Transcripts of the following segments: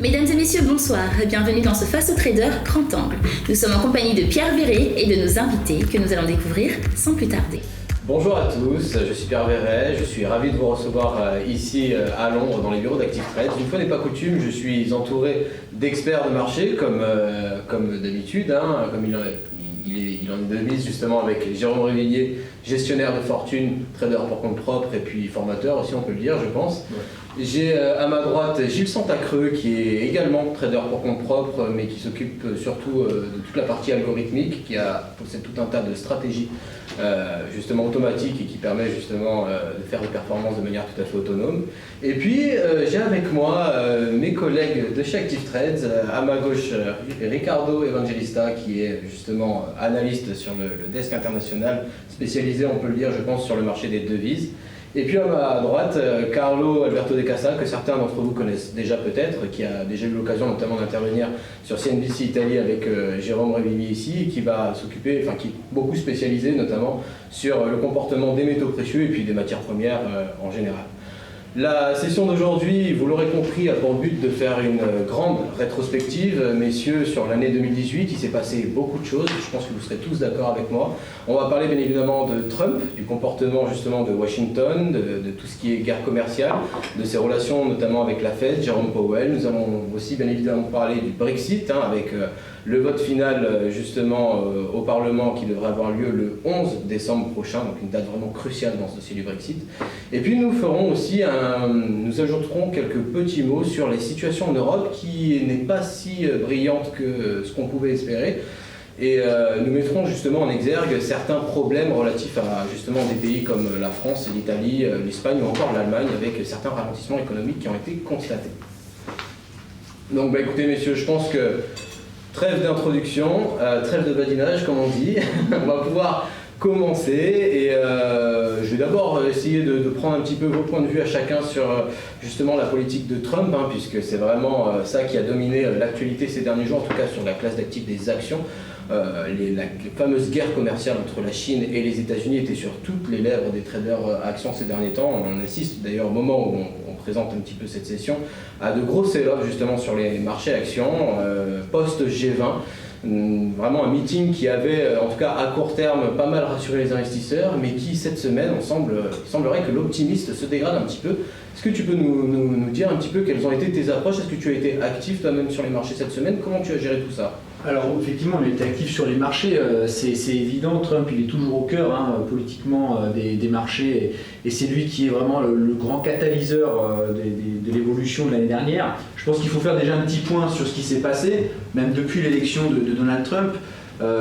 Mesdames et messieurs, bonsoir. Bienvenue dans ce Face au Trader Grand Angle. Nous sommes en compagnie de Pierre Verret et de nos invités que nous allons découvrir sans plus tarder. Bonjour à tous, je suis Pierre Verret, je suis ravi de vous recevoir ici à Londres dans les bureaux d'Active Trade. Une fois n'est pas coutume, je suis entouré d'experts de marché comme d'habitude, comme il en est de mise justement avec Jérôme Révillier, gestionnaire de fortune, trader pour compte propre et puis formateur aussi on peut le dire je pense. Ouais. J'ai à ma droite Gilles Santacreux qui est également trader pour compte propre mais qui s'occupe surtout de toute la partie algorithmique, qui possède tout un tas de stratégies justement automatiques et qui permet justement de faire des performances de manière tout à fait autonome. Et puis j'ai avec moi mes collègues de chez Active Trades, à ma gauche Ricardo Evangelista qui est justement analyste sur le desk international, spécialisé on peut le dire je pense sur le marché des devises. Et puis à ma droite, Carlo Alberto De Casa, que certains d'entre vous connaissent déjà peut-être, qui a déjà eu l'occasion notamment d'intervenir sur CNBC Italie avec Jérôme Révillier ici, qui va s'occuper, qui est beaucoup spécialisé notamment sur le comportement des métaux précieux et puis des matières premières en général. La session d'aujourd'hui, vous l'aurez compris, a pour but de faire une grande rétrospective, messieurs, sur l'année 2018. Il s'est passé beaucoup de choses, je pense que vous serez tous d'accord avec moi. On va parler bien évidemment de Trump, du comportement justement de Washington, de tout ce qui est guerre commerciale, de ses relations notamment avec la Fed, Jérôme Powell. Nous allons aussi bien évidemment parler du Brexit, avec le vote final justement au Parlement qui devrait avoir lieu le 11 décembre prochain, donc une date vraiment cruciale dans ce dossier du Brexit. Et puis nous ferons aussi nous ajouterons quelques petits mots sur les situations en Europe qui n'est pas si brillante que ce qu'on pouvait espérer. Et nous mettrons justement en exergue certains problèmes relatifs à justement des pays comme la France, l'Italie, l'Espagne ou encore l'Allemagne, avec certains ralentissements économiques qui ont été constatés. Donc écoutez messieurs, je pense que trêve d'introduction, trêve de badinage comme on dit, on va pouvoir commencer et je vais d'abord essayer de prendre un petit peu vos points de vue à chacun sur justement la politique de Trump, puisque c'est vraiment ça qui a dominé l'actualité ces derniers jours, en tout cas sur la classe d'actifs des actions. La fameuse guerre commerciale entre la Chine et les États-Unis était sur toutes les lèvres des traders actions ces derniers temps. On assiste d'ailleurs au moment où on présente un petit peu cette session à de gros sell-off justement sur les marchés actions post-G20. Vraiment un meeting qui avait, en tout cas à court terme, pas mal rassuré les investisseurs, mais qui cette semaine, il semblerait que l'optimiste se dégrade un petit peu. Est-ce que tu peux nous dire un petit peu quelles ont été tes approches? Est-ce que tu as été actif toi-même sur les marchés cette semaine? Comment tu as géré tout ça? Alors effectivement, on a été actif sur les marchés, c'est évident, Trump il est toujours au cœur politiquement des marchés et c'est lui qui est vraiment le grand catalyseur de l'évolution de l'année dernière. Je pense qu'il faut faire déjà un petit point sur ce qui s'est passé, même depuis l'élection de Donald Trump,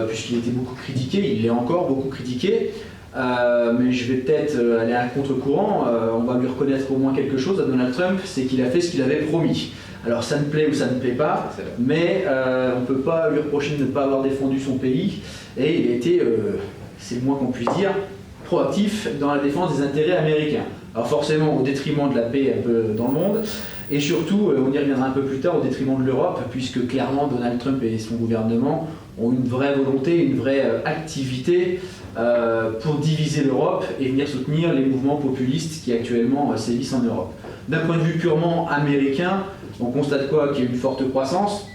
puisqu'il était beaucoup critiqué, il est encore beaucoup critiqué. Mais je vais peut-être aller à contre-courant, on va lui reconnaître au moins quelque chose à Donald Trump, c'est qu'il a fait ce qu'il avait promis. Alors ça ne plaît ou ça ne plaît pas, mais on ne peut pas lui reprocher de ne pas avoir défendu son pays, et il a été, c'est le moins qu'on puisse dire, proactif dans la défense des intérêts américains. Alors forcément au détriment de la paix un peu dans le monde, et surtout, on y reviendra un peu plus tard, au détriment de l'Europe, puisque clairement Donald Trump et son gouvernement ont une vraie volonté, une vraie activité pour diviser l'Europe et venir soutenir les mouvements populistes qui actuellement sévissent en Europe. D'un point de vue purement américain, on constate quoi? Qu'il y a une forte croissance,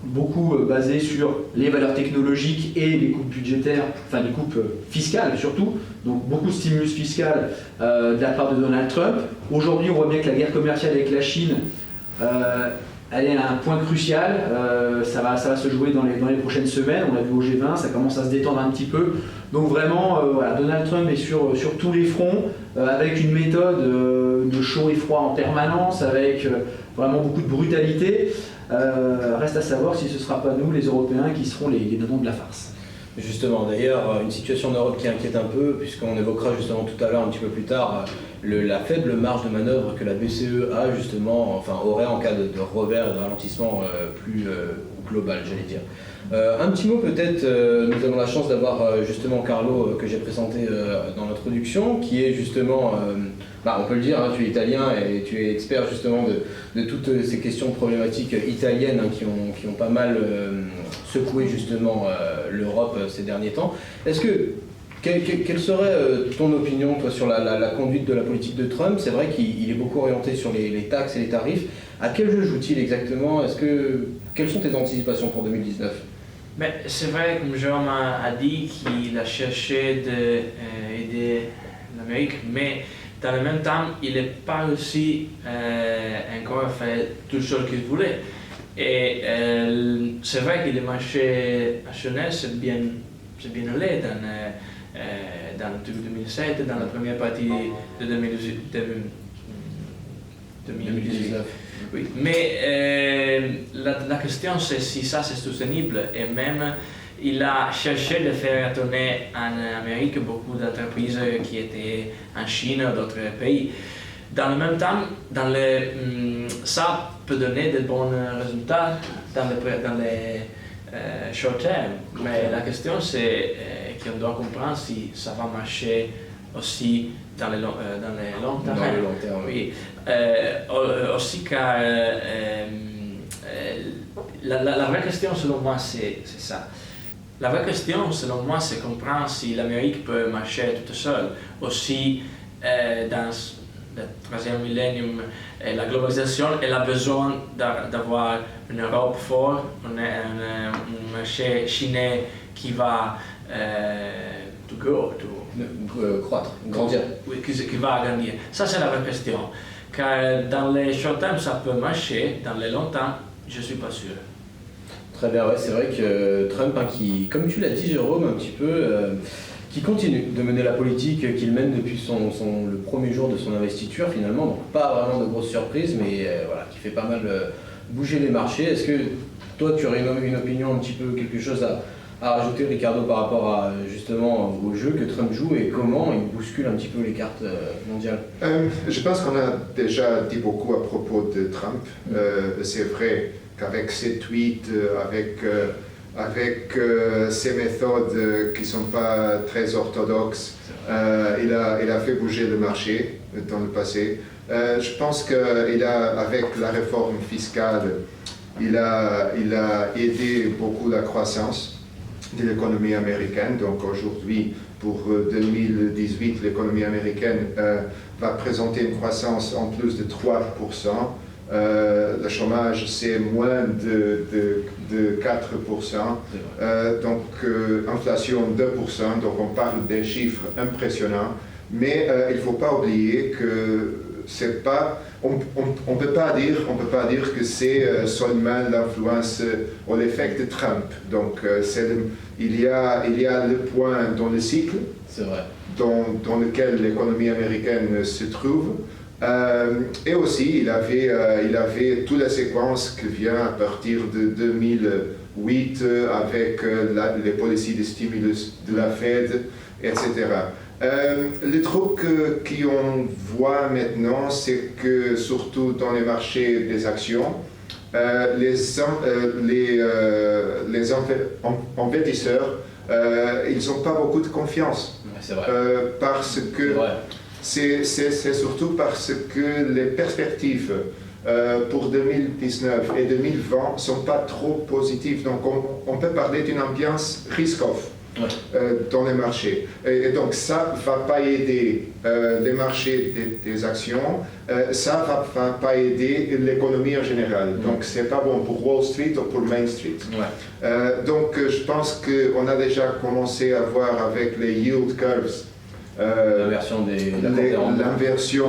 beaucoup basée sur les valeurs technologiques et les coupes budgétaires, enfin les coupes fiscales surtout, donc beaucoup de stimulus fiscal de la part de Donald Trump. Aujourd'hui, on voit bien que la guerre commerciale avec la Chine, elle est à un point crucial, ça va se jouer dans les prochaines semaines, on l'a vu au G20, ça commence à se détendre un petit peu. Donc vraiment, Donald Trump est sur tous les fronts, avec une méthode de chaud et froid en permanence, avec vraiment beaucoup de brutalité. Reste à savoir si ce ne sera pas nous, les Européens, qui seront les dindons de la farce. Justement, d'ailleurs, une situation en Europe qui inquiète un peu, puisqu'on évoquera justement tout à l'heure, un petit peu plus tard, la faible marge de manœuvre que la BCE a justement, aurait en cas de revers et de ralentissement plus global, j'allais dire. Un petit mot peut-être, nous avons la chance d'avoir justement Carlo que j'ai présenté dans l'introduction, qui est justement, on peut le dire, tu es italien et tu es expert justement de toutes ces questions problématiques italiennes qui ont pas mal secoué justement l'Europe ces derniers temps. Quelle serait ton opinion toi, sur la conduite de la politique de Trump? C'est vrai qu'il est beaucoup orienté sur les taxes et les tarifs. À quel jeu joue-t-il exactement? Quelles sont tes anticipations pour 2019? Mais c'est vrai, comme Jérôme a dit, qu'il a cherché d'aider l'Amérique, mais dans le même temps, il n'est pas réussi encore à faire tout ce qu'il voulait. Et c'est vrai que le marché national c'est bien allé dans 2007, dans la première partie de 2019. Oui. Mais la question c'est si ça c'est soutenable, et même il a cherché de faire retourner en Amérique beaucoup d'entreprises qui étaient en Chine ou d'autres pays. Dans le même temps, ça peut donner de bons résultats dans les short term, mais la question c'est qu'on doit comprendre si ça va marcher aussi dans les longs termes. Dans le long terme. Oui. Aussi car la vraie question selon moi c'est ça. La vraie question selon moi c'est comprendre si l'Amérique peut marcher toute seule. Aussi dans le troisième millénaire, la globalisation, elle a besoin d'avoir une Europe forte, un marché chinois qui va Croître, grandir. Oui, qui va grandir. Ça, c'est la vraie question. Car dans les short term, ça peut marcher, dans les long terme, je ne suis pas sûr. Très bien, ouais, c'est vrai que Trump, qui, comme tu l'as dit Jérôme, un petit peu, qui continue de mener la politique qu'il mène depuis le premier jour de son investiture finalement, donc pas vraiment de grosses surprises, mais voilà, qui fait pas mal bouger les marchés. Est-ce que toi tu aurais une opinion un petit peu, quelque chose à rajouter, Ricardo, par rapport à justement au jeu que Trump joue et comment il bouscule un petit peu les cartes mondiales? Je pense qu'on a déjà dit beaucoup à propos de Trump. C'est vrai qu'avec ses tweets, avec ses méthodes qui ne sont pas très orthodoxes, il a fait bouger le marché dans le passé. Je pense qu'avec la réforme fiscale, il a aidé beaucoup la croissance de l'économie américaine. Donc aujourd'hui, pour 2018, l'économie américaine va présenter une croissance en plus de 3%. Le chômage, c'est moins de 4%. Donc, inflation 2%. Donc, on parle des chiffres impressionnants. Mais il ne faut pas oublier que c'est pas... On ne peut pas dire que c'est seulement l'influence ou l'effet de Trump. Donc, il y a le point dans le cycle dans lequel l'économie américaine se trouve. Et aussi, il avait toute la séquence qui vient à partir de 2008 avec les politiques de stimulus de la Fed, etc. Le truc qu'on voit maintenant, c'est que surtout dans les marchés des actions, les investisseurs, ils n'ont pas beaucoup de confiance. C'est vrai. Parce que c'est surtout parce que les perspectives pour 2019 et 2020 ne sont pas trop positives. Donc on peut parler d'une ambiance risk-off dans les marchés. Et donc ça ne va pas aider les marchés des actions, ça ne va pas aider l'économie en général. Donc ce n'est pas bon pour Wall Street ou pour Main Street. Donc je pense qu'on a déjà commencé à voir avec les yield curves, l'inversion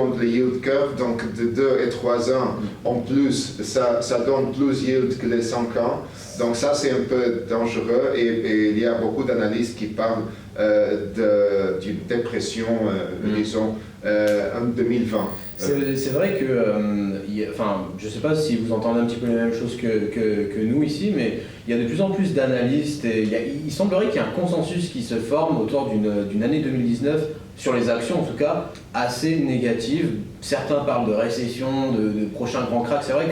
de yield curve, donc de 2 et 3 ans en plus, ça donne plus yield que les 5 ans. Donc ça c'est un peu dangereux et il y a beaucoup d'analystes qui parlent d'une dépression, disons, en 2020. C'est vrai que, je ne sais pas si vous entendez un petit peu les mêmes choses que nous ici, mais il y a de plus en plus d'analystes et il semblerait qu'il y ait un consensus qui se forme autour d'une année 2019, sur les actions en tout cas, assez négative. Certains parlent de récession, de prochain grand crack. C'est vrai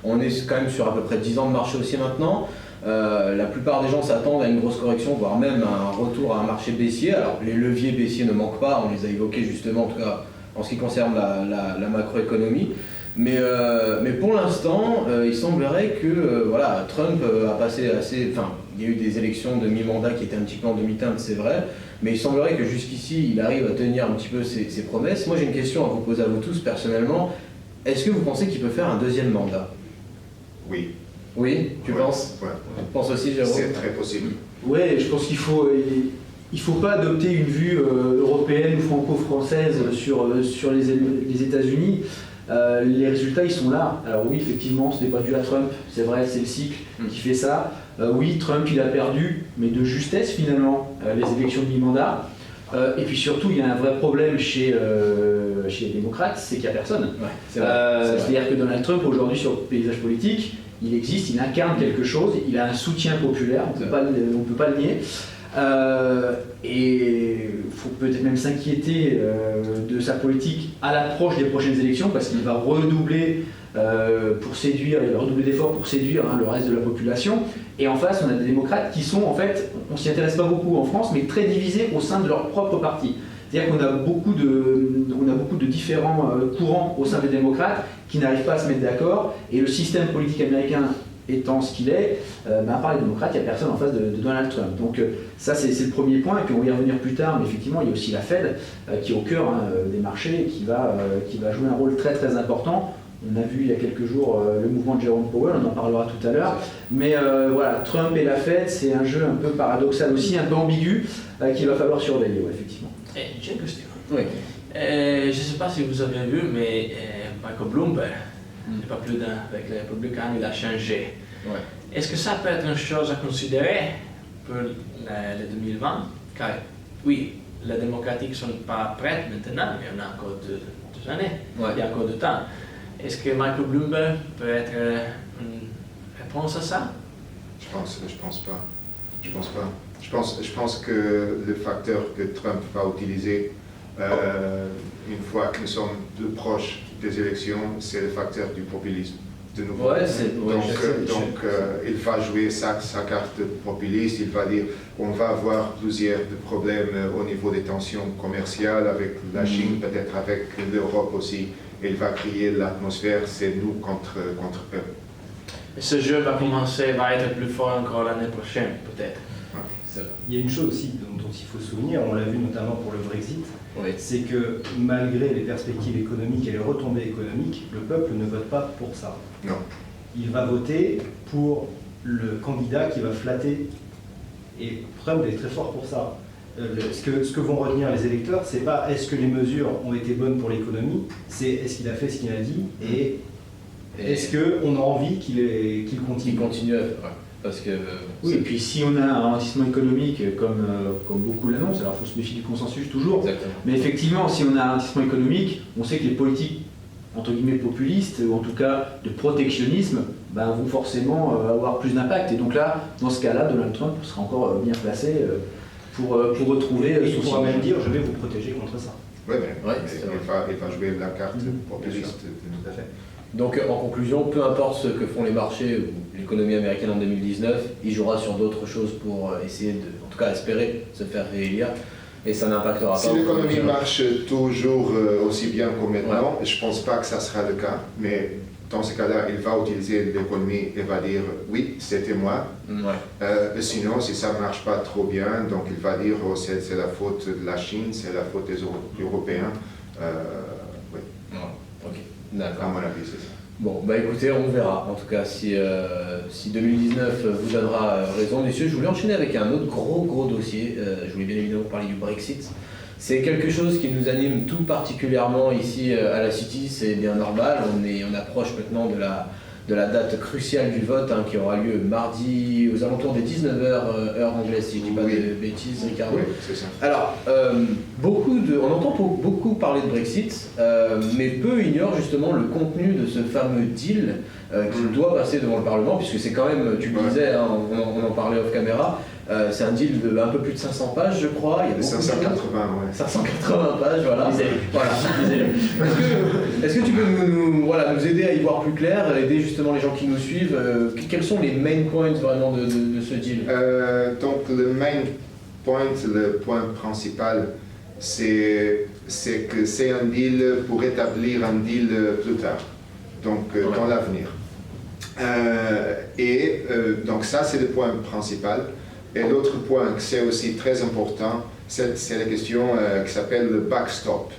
qu'on est quand même sur à peu près 10 ans de marché aussi maintenant. La plupart des gens s'attendent à une grosse correction, voire même à un retour à un marché baissier. Alors les leviers baissiers ne manquent pas, on les a évoqués justement, en tout cas en ce qui concerne la macroéconomie. Mais pour l'instant, il semblerait que Trump a passé assez... il y a eu des élections de mi-mandat qui étaient un petit peu en demi-teinte, c'est vrai, mais il semblerait que jusqu'ici, il arrive à tenir un petit peu ses promesses. Moi, j'ai une question à vous poser à vous tous personnellement. est-ce que vous pensez qu'il peut faire un deuxième mandat? Oui. Oui, tu penses? Ouais. Tu penses aussi, Jérôme? C'est très possible. Ouais, je pense qu'il faut pas adopter une vue européenne ou franco-française sur les États-Unis. Les résultats, ils sont là. Alors oui, effectivement, ce n'est pas dû à Trump, c'est vrai, c'est le cycle qui fait ça. Oui, Trump, il a perdu, mais de justesse finalement, les élections de mi-mandat. Et puis surtout, il y a un vrai problème chez les démocrates, c'est qu'il n'y a personne. Ouais, c'est vrai. C'est-à-dire que Donald Trump, aujourd'hui, sur le paysage politique, il existe, il incarne quelque chose, il a un soutien populaire, on ne peut pas le nier. Et il faut peut-être même s'inquiéter de sa politique à l'approche des prochaines élections, parce qu'il va redoubler d'efforts pour séduire le reste de la population. Et en face, on a des démocrates qui sont, en fait, on s'y intéresse pas beaucoup en France, mais très divisés au sein de leur propre parti. C'est-à-dire qu'on a beaucoup de différents courants au sein des démocrates qui n'arrivent pas à se mettre d'accord, et le système politique américain étant ce qu'il est, à part les démocrates, il n'y a personne en face de Donald Trump. Donc ça, c'est le premier point, et puis on va y revenir plus tard, mais effectivement, il y a aussi la Fed qui est au cœur des marchés et qui va jouer un rôle très très important. On a vu il y a quelques jours le mouvement de Jerome Powell, on en parlera tout à l'heure. Mais voilà, Trump et la Fed, c'est un jeu un peu paradoxal aussi, un peu ambigu, qu'il va falloir surveiller, ouais, effectivement. J'ai une question. Oui. Je ne sais pas si vous avez vu, mais Michael Bloomberg, il n'y a pas plus d'un, avec les républicains, il a changé. Ouais. Est-ce que ça peut être une chose à considérer pour les 2020? Car oui, les démocratiques ne sont pas prêtes maintenant, mais on a encore deux années, Ouais. il y a encore du temps. Est-ce que Michael Bloomberg peut être une réponse à ça? Je pense pas. Je pense que le facteur que Trump va utiliser une fois que nous sommes plus proches des élections, c'est le facteur du populisme. De nouveau. Ouais, Donc, il va jouer sa carte populiste, il va dire on va avoir plusieurs problèmes au niveau des tensions commerciales avec la Chine, peut-être avec l'Europe aussi. Il va créer l'atmosphère, c'est nous contre eux. Et ce jeu va être plus fort encore l'année prochaine, peut-être. Il y a une chose aussi dont il faut se souvenir, on l'a vu notamment pour le Brexit, Oui. c'est que malgré les perspectives économiques et les retombées économiques, le peuple ne vote pas pour ça. Non. Il va voter pour le candidat qui va flatter. Et Trump est très fort pour ça. Ce que vont retenir les électeurs, c'est pas est-ce que les mesures ont été bonnes pour l'économie, c'est est-ce qu'il a fait ce qu'il a dit et est-ce qu'on a envie qu'il continue. Il continue à faire. Ouais. Parce que, Oui, et puis si on a un ralentissement économique comme beaucoup l'annoncent, alors il faut se méfier du consensus toujours, exactement. mais effectivement, si on a un ralentissement économique, on sait que les politiques, entre guillemets, populistes, ou en tout cas de protectionnisme, vont forcément avoir plus d'impact. Et donc là, dans ce cas-là, Donald Trump sera encore bien placé pour retrouver Et il son pourra siège. même dire je vais vous protéger contre ça. Ouais, c'est il va jouer la carte populiste. Tout à fait. Donc en conclusion, peu importe ce que font les marchés ou l'économie américaine en 2019, il jouera sur d'autres choses pour essayer en tout cas espérer se faire réélire, et ça n'impactera pas. Si l'économie marche toujours aussi bien que maintenant, je ne pense pas que ça sera le cas, mais dans ce cas-là, il va utiliser l'économie et va dire oui, c'était moi. Ouais. Sinon, si ça ne marche pas trop bien, donc il va dire oh, c'est la faute de la Chine, c'est la faute des Européens. Oui, Ok, d'accord. à mon avis, c'est ça. Bon, écoutez, on verra. En tout cas, si 2019 vous donnera raison, messieurs, je voulais enchaîner avec un autre gros dossier. Je voulais bien évidemment parler du Brexit. C'est quelque chose qui nous anime tout particulièrement ici à la City, c'est bien normal. On approche maintenant de la date cruciale du vote qui aura lieu mardi aux alentours des 19h heure anglaise, si je ne dis pas de bêtises, Ricardo. Oui, c'est ça. Alors, on entend beaucoup parler de Brexit, mais peu ignorent justement le contenu de ce fameux deal qui doit passer devant le Parlement, puisque c'est quand même, tu le disais, on en parlait off caméra, c'est un deal de un peu plus de 500 pages, je crois. Il y a 580, ouais. 580 pages, voilà. Voilà. Est-ce que tu peux nous aider à y voir plus clair, aider justement les gens qui nous suivent? Quels sont les main points vraiment de ce deal? Donc le main point, le point principal, c'est que c'est un deal pour établir un deal plus tard, donc dans l'avenir. Donc ça c'est le point principal. Et l'autre point qui c'est aussi très important, c'est la question qui s'appelle le backstop.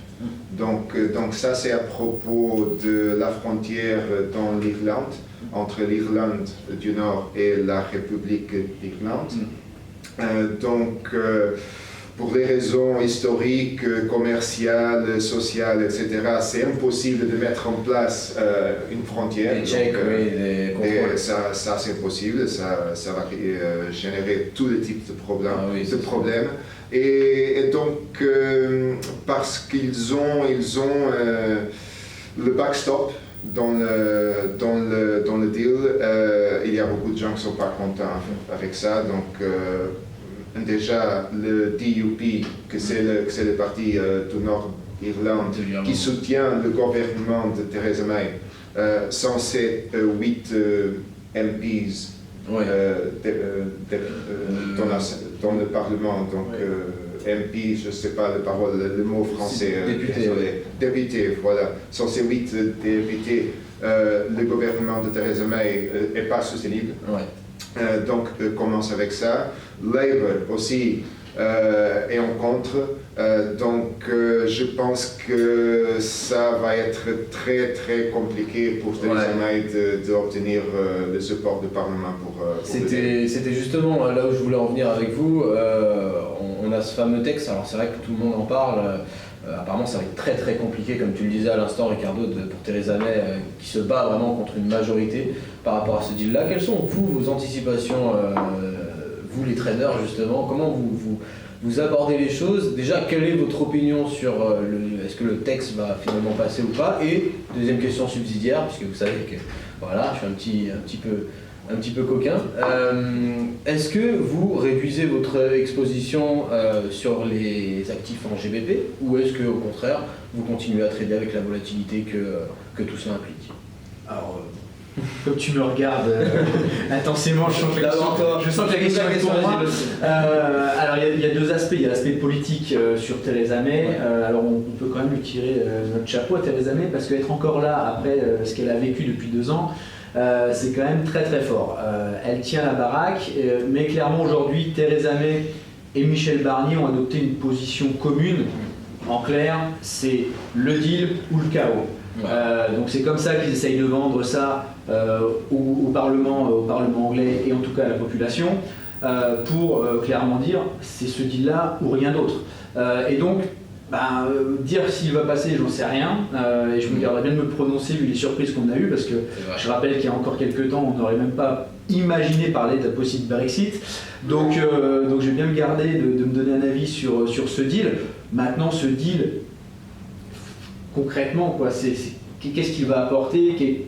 Donc ça, c'est à propos de la frontière dans l'Irlande, entre l'Irlande du Nord et la République d'Irlande. Pour des raisons historiques, commerciales, sociales, etc., c'est impossible de mettre en place une frontière. Des checks, des contrôles. Ça c'est possible, ça va générer tous les types de problèmes. Et donc, parce qu'ils ont le backstop dans le deal, il y a beaucoup de gens qui ne sont pas contents avec ça. Donc, déjà, le DUP, que c'est le parti du Nord-Irlande, qui soutient le gouvernement de Theresa May, sans ces 8 MPs dans le Parlement. Donc, MP, je ne sais pas le mot français. Député, voilà. Sans ces 8 députés, le gouvernement de Theresa May n'est pas soutenable. Donc, commence avec ça. Labour aussi est en contre. Je pense que ça va être très très compliqué pour Theresa May d'obtenir le support du Parlement pour C'était justement là où je voulais en venir avec vous. On a ce fameux texte, alors c'est vrai que tout le monde en parle. Apparemment, ça va être très très compliqué, comme tu le disais à l'instant, Ricardo, pour Theresa May, qui se bat vraiment contre une majorité par rapport à ce deal-là. Quelles sont, vos anticipations, vous les traders, justement? Comment vous abordez les choses? Déjà, quelle est votre opinion sur est-ce que le texte va finalement passer ou pas? Et deuxième question subsidiaire, puisque vous savez que voilà, je suis un petit peu coquin. Est-ce que vous réduisez votre exposition sur les actifs en GBP, ou est-ce que au contraire vous continuez à trader avec la volatilité que tout cela implique? Alors, comme tu me regardes intensément, je sens que la question est pour moi. Alors il y a deux aspects. Il y a l'aspect politique sur Theresa May. Alors on peut quand même lui tirer notre chapeau à Theresa May, parce qu'être encore là après ce qu'elle a vécu depuis 2 ans, c'est quand même très très fort. Elle tient la baraque, mais clairement aujourd'hui, Theresa May et Michel Barnier ont adopté une position commune. En clair, c'est le deal ou le chaos. Donc c'est comme ça qu'ils essayent de vendre ça au Parlement anglais, et en tout cas à la population, pour clairement dire c'est ce deal-là ou rien d'autre. Et donc, dire s'il va passer, j'en sais rien, et je me garderai bien de me prononcer vu les surprises qu'on a eues, parce que je rappelle qu'il y a encore quelques temps, on n'aurait même pas imaginé parler d'un possible Brexit. Donc je vais bien me garder de me donner un avis sur ce deal. Maintenant, ce deal, concrètement, qu'est-ce qu'il va apporter,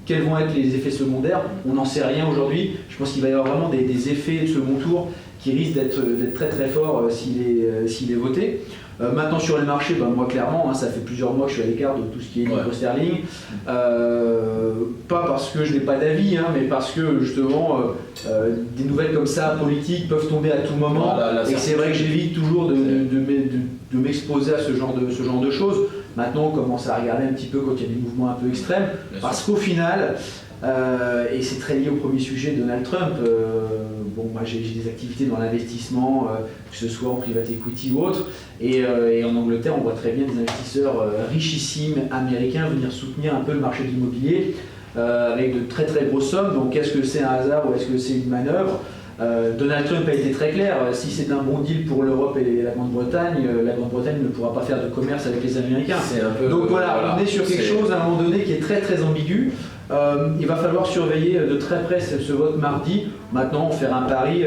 quels vont être les effets secondaires? On n'en sait rien aujourd'hui. Je pense qu'il va y avoir vraiment des effets de second tour qui risquent d'être très très forts s'il est voté. Maintenant sur les marchés, moi clairement, ça fait plusieurs mois que je suis à l'écart de tout ce qui est livre sterling. Pas parce que je n'ai pas d'avis, mais parce que justement des nouvelles comme ça, politiques, peuvent tomber à tout moment. Et c'est vrai que j'évite toujours de m'exposer à ce genre de choses. Maintenant, on commence à regarder un petit peu quand il y a des mouvements un peu extrêmes, parce qu'au final, et c'est très lié au premier sujet, Donald Trump, moi j'ai des activités dans l'investissement, que ce soit en private equity ou autre, et en Angleterre, on voit très bien des investisseurs richissimes américains venir soutenir un peu le marché de l'immobilier avec de très très grosses sommes. Donc est-ce que c'est un hasard ou est-ce que c'est une manœuvre? Donald Trump a été très clair, si c'est un bon deal pour l'Europe et la Grande-Bretagne ne pourra pas faire de commerce avec les Américains. Donc voilà, on est sur quelque chose à un moment donné qui est très très ambigu. Il va falloir surveiller de très près ce vote mardi. Maintenant, faire un pari,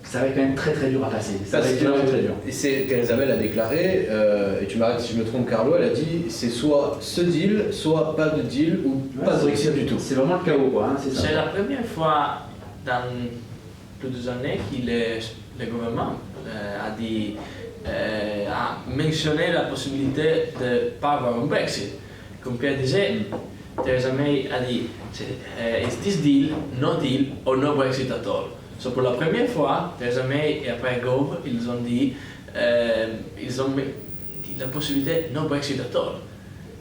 ça va être quand même très très dur à passer. Ça va être vraiment très dur. Et Theresa May l'a déclaré, et tu m'arrêtes si je me trompe Carlo, elle a dit c'est soit ce deal, soit pas de deal, ou pas de Brexit du tout. C'est vraiment le chaos, c'est ça. C'est la première fois dans plusieurs années que le gouvernement a mentionné la possibilité de ne pas avoir un Brexit. Comme Pierre disait, Theresa May a dit is this deal, no deal or no Brexit at all. So pour la première fois, Theresa May et après Gove, ils ont dit la possibilité no Brexit at all.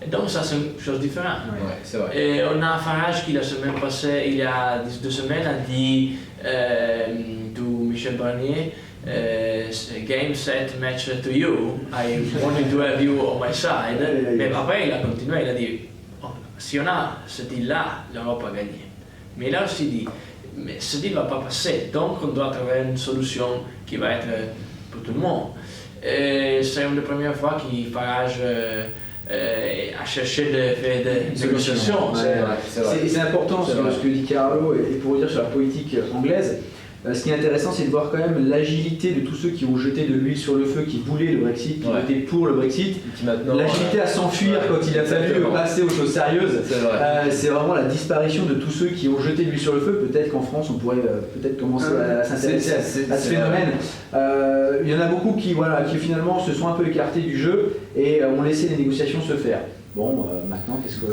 Et donc ça c'est une chose différente. C'est vrai. Et on a Farage qui la semaine passée, il y a 2 semaines, a dit de Michel Barnier game, set, match to you, I wanted to have you on my side, mais après il a continué, il a dit, oh, si on a ce deal-là, l'Europe a gagné. Mais il a aussi dit, mais ce deal ne va pas passer, donc on doit trouver une solution qui va être pour tout le monde. Et c'est une des premières fois qu'il Farage a cherché de faire des négociations. C'est important ce que dit Carlo, et pour dire sur la politique anglaise. Ce qui est intéressant, c'est de voir quand même l'agilité de tous ceux qui ont jeté de l'huile sur le feu, qui voulaient le Brexit, qui votaient pour le Brexit. L'agilité à s'enfuir quand il a fallu passer aux choses sérieuses. C'est vraiment la disparition de tous ceux qui ont jeté de l'huile sur le feu. Peut-être qu'en France, on pourrait peut-être commencer à s'intéresser à ce phénomène. Il y en a beaucoup qui finalement se sont un peu écartés du jeu et ont laissé les négociations se faire. Bon, maintenant, qu'est-ce que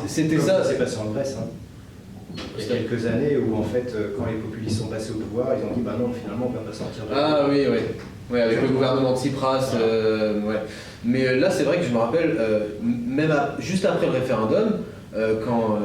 c'était ça, c'est passé en Grèce. Il y a quelques années où en fait quand les populistes sont passés au pouvoir, ils ont dit bah non finalement on ne va pas sortir de Ah oui, avec le gouvernement de Tsipras, ouais. Mais là c'est vrai que je me rappelle, même juste après le référendum, quand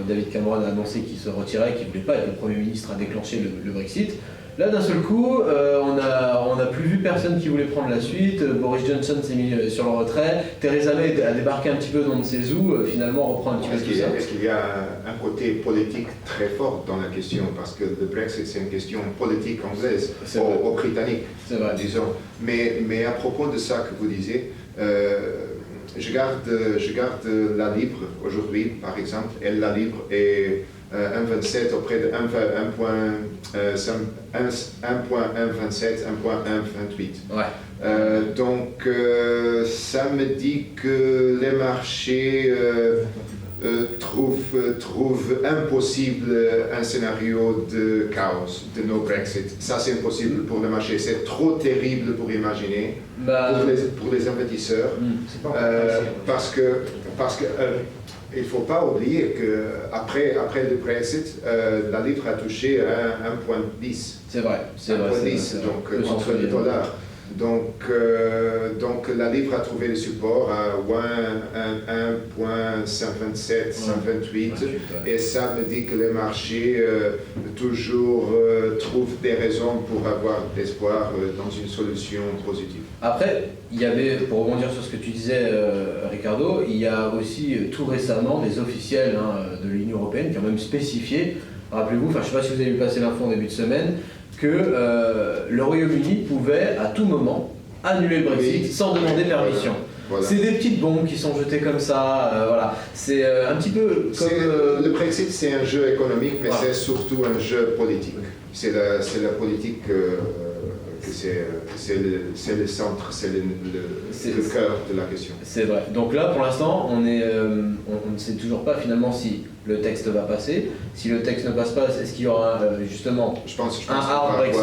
David Cameron a annoncé qu'il se retirait, qu'il ne voulait pas être le Premier ministre à déclencher le Brexit, là d'un seul coup, on a plus vu personne qui voulait prendre la suite. Boris Johnson s'est mis sur le retrait. Theresa May a débarqué un petit peu dans ne sait où, finalement reprend un petit peu tout ça. Est-ce qu'il y a un côté politique très fort dans la question? Parce que le Brexit, c'est une question politique anglaise, aux Britanniques, disons. Mais à propos de ça que vous disiez, je garde la Libre aujourd'hui, par exemple, et la Libre est 1,27 auprès de 1,127, 1,128. Ouais. Donc ça me dit que les marchés trouvent impossible un scénario de chaos, de no Brexit. Ça c'est impossible pour le marché, c'est trop terrible pour imaginer pour les investisseurs. Parce que il ne faut pas oublier qu'après le Brexit, la livre a touché à 1,10. C'est vrai. 1,10, donc contre le dollar. Donc la livre a trouvé le support à 1,127, 1,28, et ça me dit que les marchés toujours trouvent des raisons pour avoir d'espoir dans une solution positive. Après, il y avait, pour rebondir sur ce que tu disais, Ricardo, il y a aussi tout récemment des officiels de l'Union européenne qui ont même spécifié, rappelez-vous, je ne sais pas si vous avez vu passer l'info en début de semaine, que le Royaume-Uni pouvait à tout moment annuler le Brexit sans demander permission. Voilà. C'est des petites bombes qui sont jetées comme ça, voilà. C'est un petit peu comme... Le Brexit, c'est un jeu économique, mais c'est surtout un jeu politique. C'est la politique... c'est le centre, c'est le cœur de la question. C'est vrai. Donc là, pour l'instant, on ne sait toujours pas finalement si le texte va passer. Si le texte ne passe pas, est-ce qu'il y aura justement je pense un hard Brexit?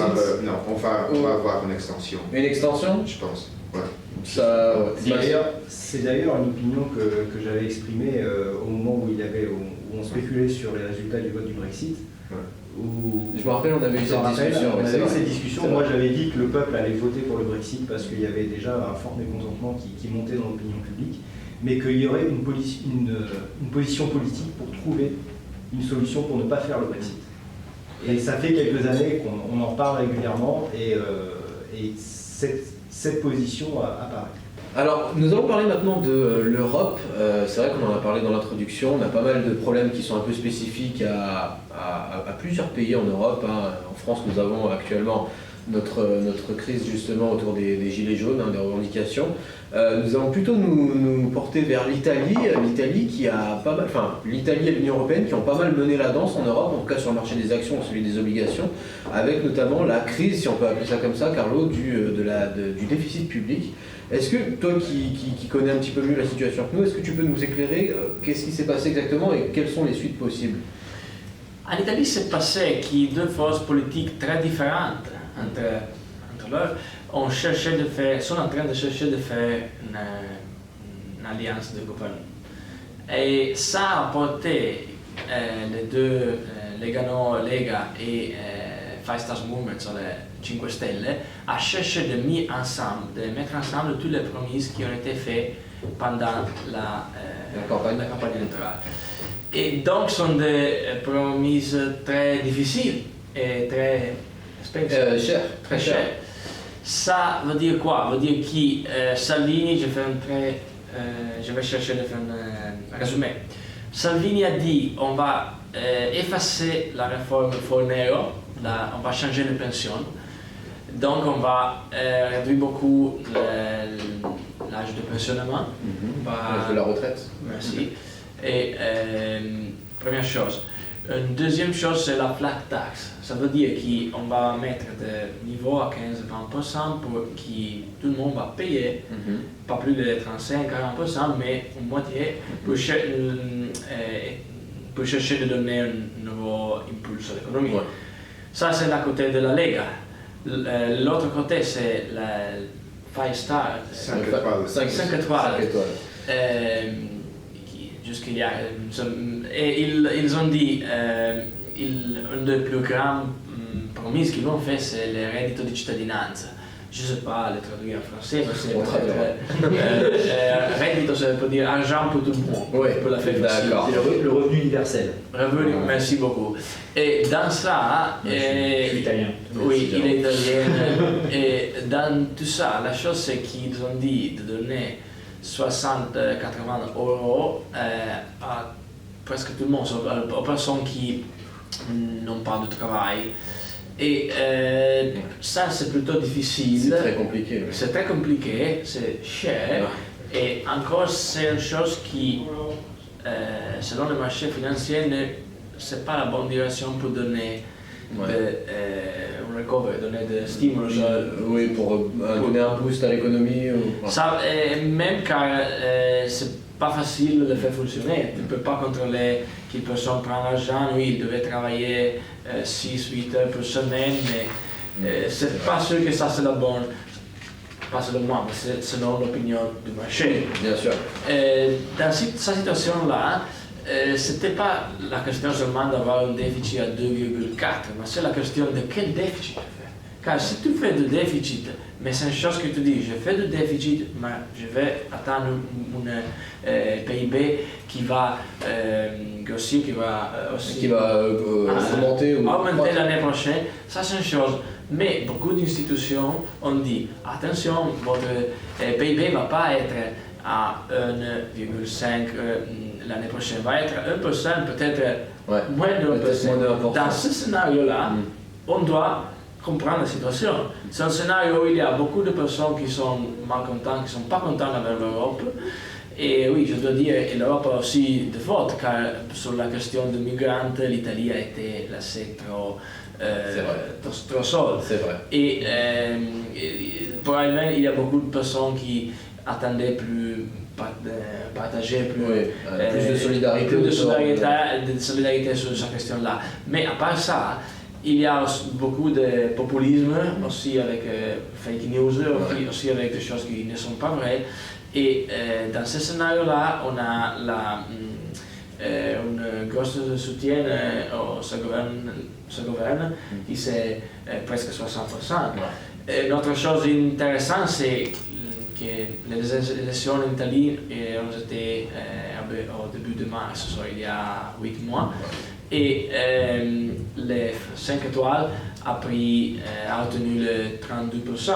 On va avoir une extension. Une extension? Je pense. Ouais. C'est d'ailleurs une opinion que j'avais exprimée au moment où on spéculait sur les résultats du vote du Brexit. Ouais. Je me rappelle, on avait eu cette discussion. Moi, j'avais dit que le peuple allait voter pour le Brexit parce qu'il y avait déjà un fort mécontentement qui montait dans l'opinion publique, mais qu'il y aurait une position politique pour trouver une solution pour ne pas faire le Brexit. Et ça fait quelques années qu'on en parle régulièrement et cette position apparaît. Alors, nous allons parler maintenant de l'Europe. C'est vrai qu'on en a parlé dans l'introduction. On a pas mal de problèmes qui sont un peu spécifiques à plusieurs pays en Europe. En France, nous avons actuellement notre crise justement autour des gilets jaunes, des revendications. Nous allons plutôt nous porter vers l'Italie. L'Italie qui a pas mal, l'Italie et l'Union européenne qui ont pas mal mené la danse en Europe, en tout cas sur le marché des actions, celui des obligations, avec notamment la crise, si on peut appeler ça comme ça, Carlo, du déficit public. Est-ce que toi qui connais un petit peu mieux la situation que nous, est-ce que tu peux nous éclairer qu'est-ce qui s'est passé exactement et quelles sont les suites possibles? En Italie, c'est passé qu'il y a deux forces politiques très différentes entre eux. Sont en train de chercher de faire une alliance de gouvernement. Et ça a porté les deux, Lega et Five Stars Movement sur les 5 Stelle, à chercher de mettre ensemble toutes les promesses qui ont été faites pendant la campagne électorale. Et donc, ce sont des promesses très difficiles et très expensive. Cher, Très cher. Ça veut dire quoi? Veut dire que Salvini, je vais chercher de faire un résumé. Salvini a dit on va effacer la réforme Fornero, on va changer les pensions, donc on va réduire beaucoup l'âge de pensionnement. L'âge de la retraite. Merci. Et première chose. Une deuxième chose, c'est la flat tax. Ça veut dire qu'on va mettre de niveau à 15-20% pour que tout le monde va payer, pas plus de 35-40%, mais une moitié pour chercher de donner un nouveau impulso à l'économie. Ouais. Ça, c'est d'un côté de la Lega. L'autre côté, c'est la Five Star. 5 étoiles. 5 étoiles. Jusqu'il y a, et ils ont dit, une des plus grandes promesses qu'ils ont fait, c'est le reddito di cittadinanza. Je ne sais pas le traduire en français, mais c'est reddito, ça veut dire argent pour tout le monde. Oui, pour la faire facile. d'accord. C'est le revenu universel. Revenu, merci beaucoup. Et dans ça, Je suis italien. oui, il est italien. Et dans tout ça, la chose c'est qu'ils ont dit de donner 60-80 € à presque tout le monde, aux personnes qui n'ont pas de travail. Et ça, c'est plutôt difficile. C'est très compliqué. Oui. C'est très compliqué, c'est cher. Et encore, c'est une chose qui, selon le marché financier, ce n'est pas la bonne direction pour donner un recovery, donner des stimuli. Oui, pour donner un boost à l'économie. Ça, même car c'est pas facile de le faire fonctionner. Tu ne peux pas contrôler qu'une personne prend l'argent, oui, il devait travailler 6-8 heures par semaine, mais c'est pas sûr que ça c'est la bonne, pas selon moi, mais c'est selon l'opinion du marché. Bien sûr. Dans cette situation-là, c'était pas la question seulement d'avoir un déficit à 2,4, mais c'est la question de quel déficit tu fais. Car si tu fais du déficit, mais c'est une chose que tu dis, je fais du déficit, mais je vais attendre un PIB qui va grossir, qui va aussi augmenter augmenter l'année prochaine, ça c'est une chose. Mais beaucoup d'institutions ont dit, attention, votre PIB ne va pas être à 1,5 l'année prochaine, va être 1%, peut-être moins de 1%. Dans ce scénario-là, on doit comprendre la situation. C'est un scénario où il y a beaucoup de personnes qui sont malcontentes, qui ne sont pas contentes avec l'Europe. Et oui, je dois dire, l'Europe a aussi de fautes, car sur la question des migrants, l'Italie a été laissée trop seule. C'est vrai. Et probablement, il y a beaucoup de personnes qui attendaient partager plus de solidarité. Plus de solidarité sur cette question-là. Mais à part ça, il y a beaucoup de populisme, aussi avec fake news, aussi avec des choses qui ne sont pas vraies. Et dans ce scénario-là, on a un gros soutien au ce gouvernement qui c'est presque 60%. Une autre chose intéressante, c'est que les élections en Italie ont été au début de mars, soit il y a 8 mois. Et les 5 étoiles a obtenu le 32%.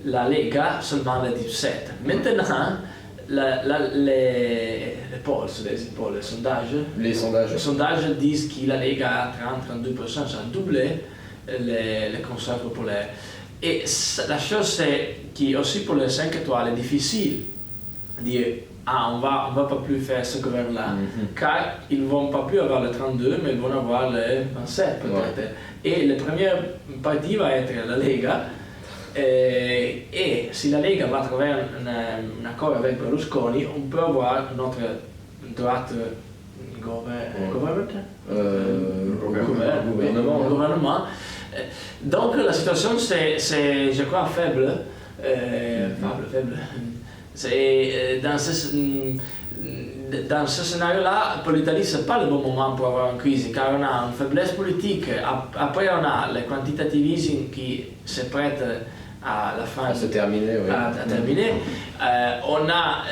La Lega seulement le 17%. Maintenant, les sondages disent que la Lega a 30-32%, ça a doublé les conseils populaires. Et la chose c'est que aussi pour les 5 étoiles, c'est difficile de dire on va pas plus faire ce gouvernement-là, car ils ne vont pas plus avoir le 32, mais ils vont avoir le 27 peut-être. Et le premier parti va être la Lega. Et si la Lega va trouver un accord avec Berlusconi, on peut avoir notre droite gouvernement. Donc la situation c'est je crois faible. Dans ce scénario-là, pour l'Italie, ce n'est pas le bon moment pour avoir une crise, car on a une faiblesse politique. Après, on a le quantitative easing qui se prête à la fin à se terminer. On a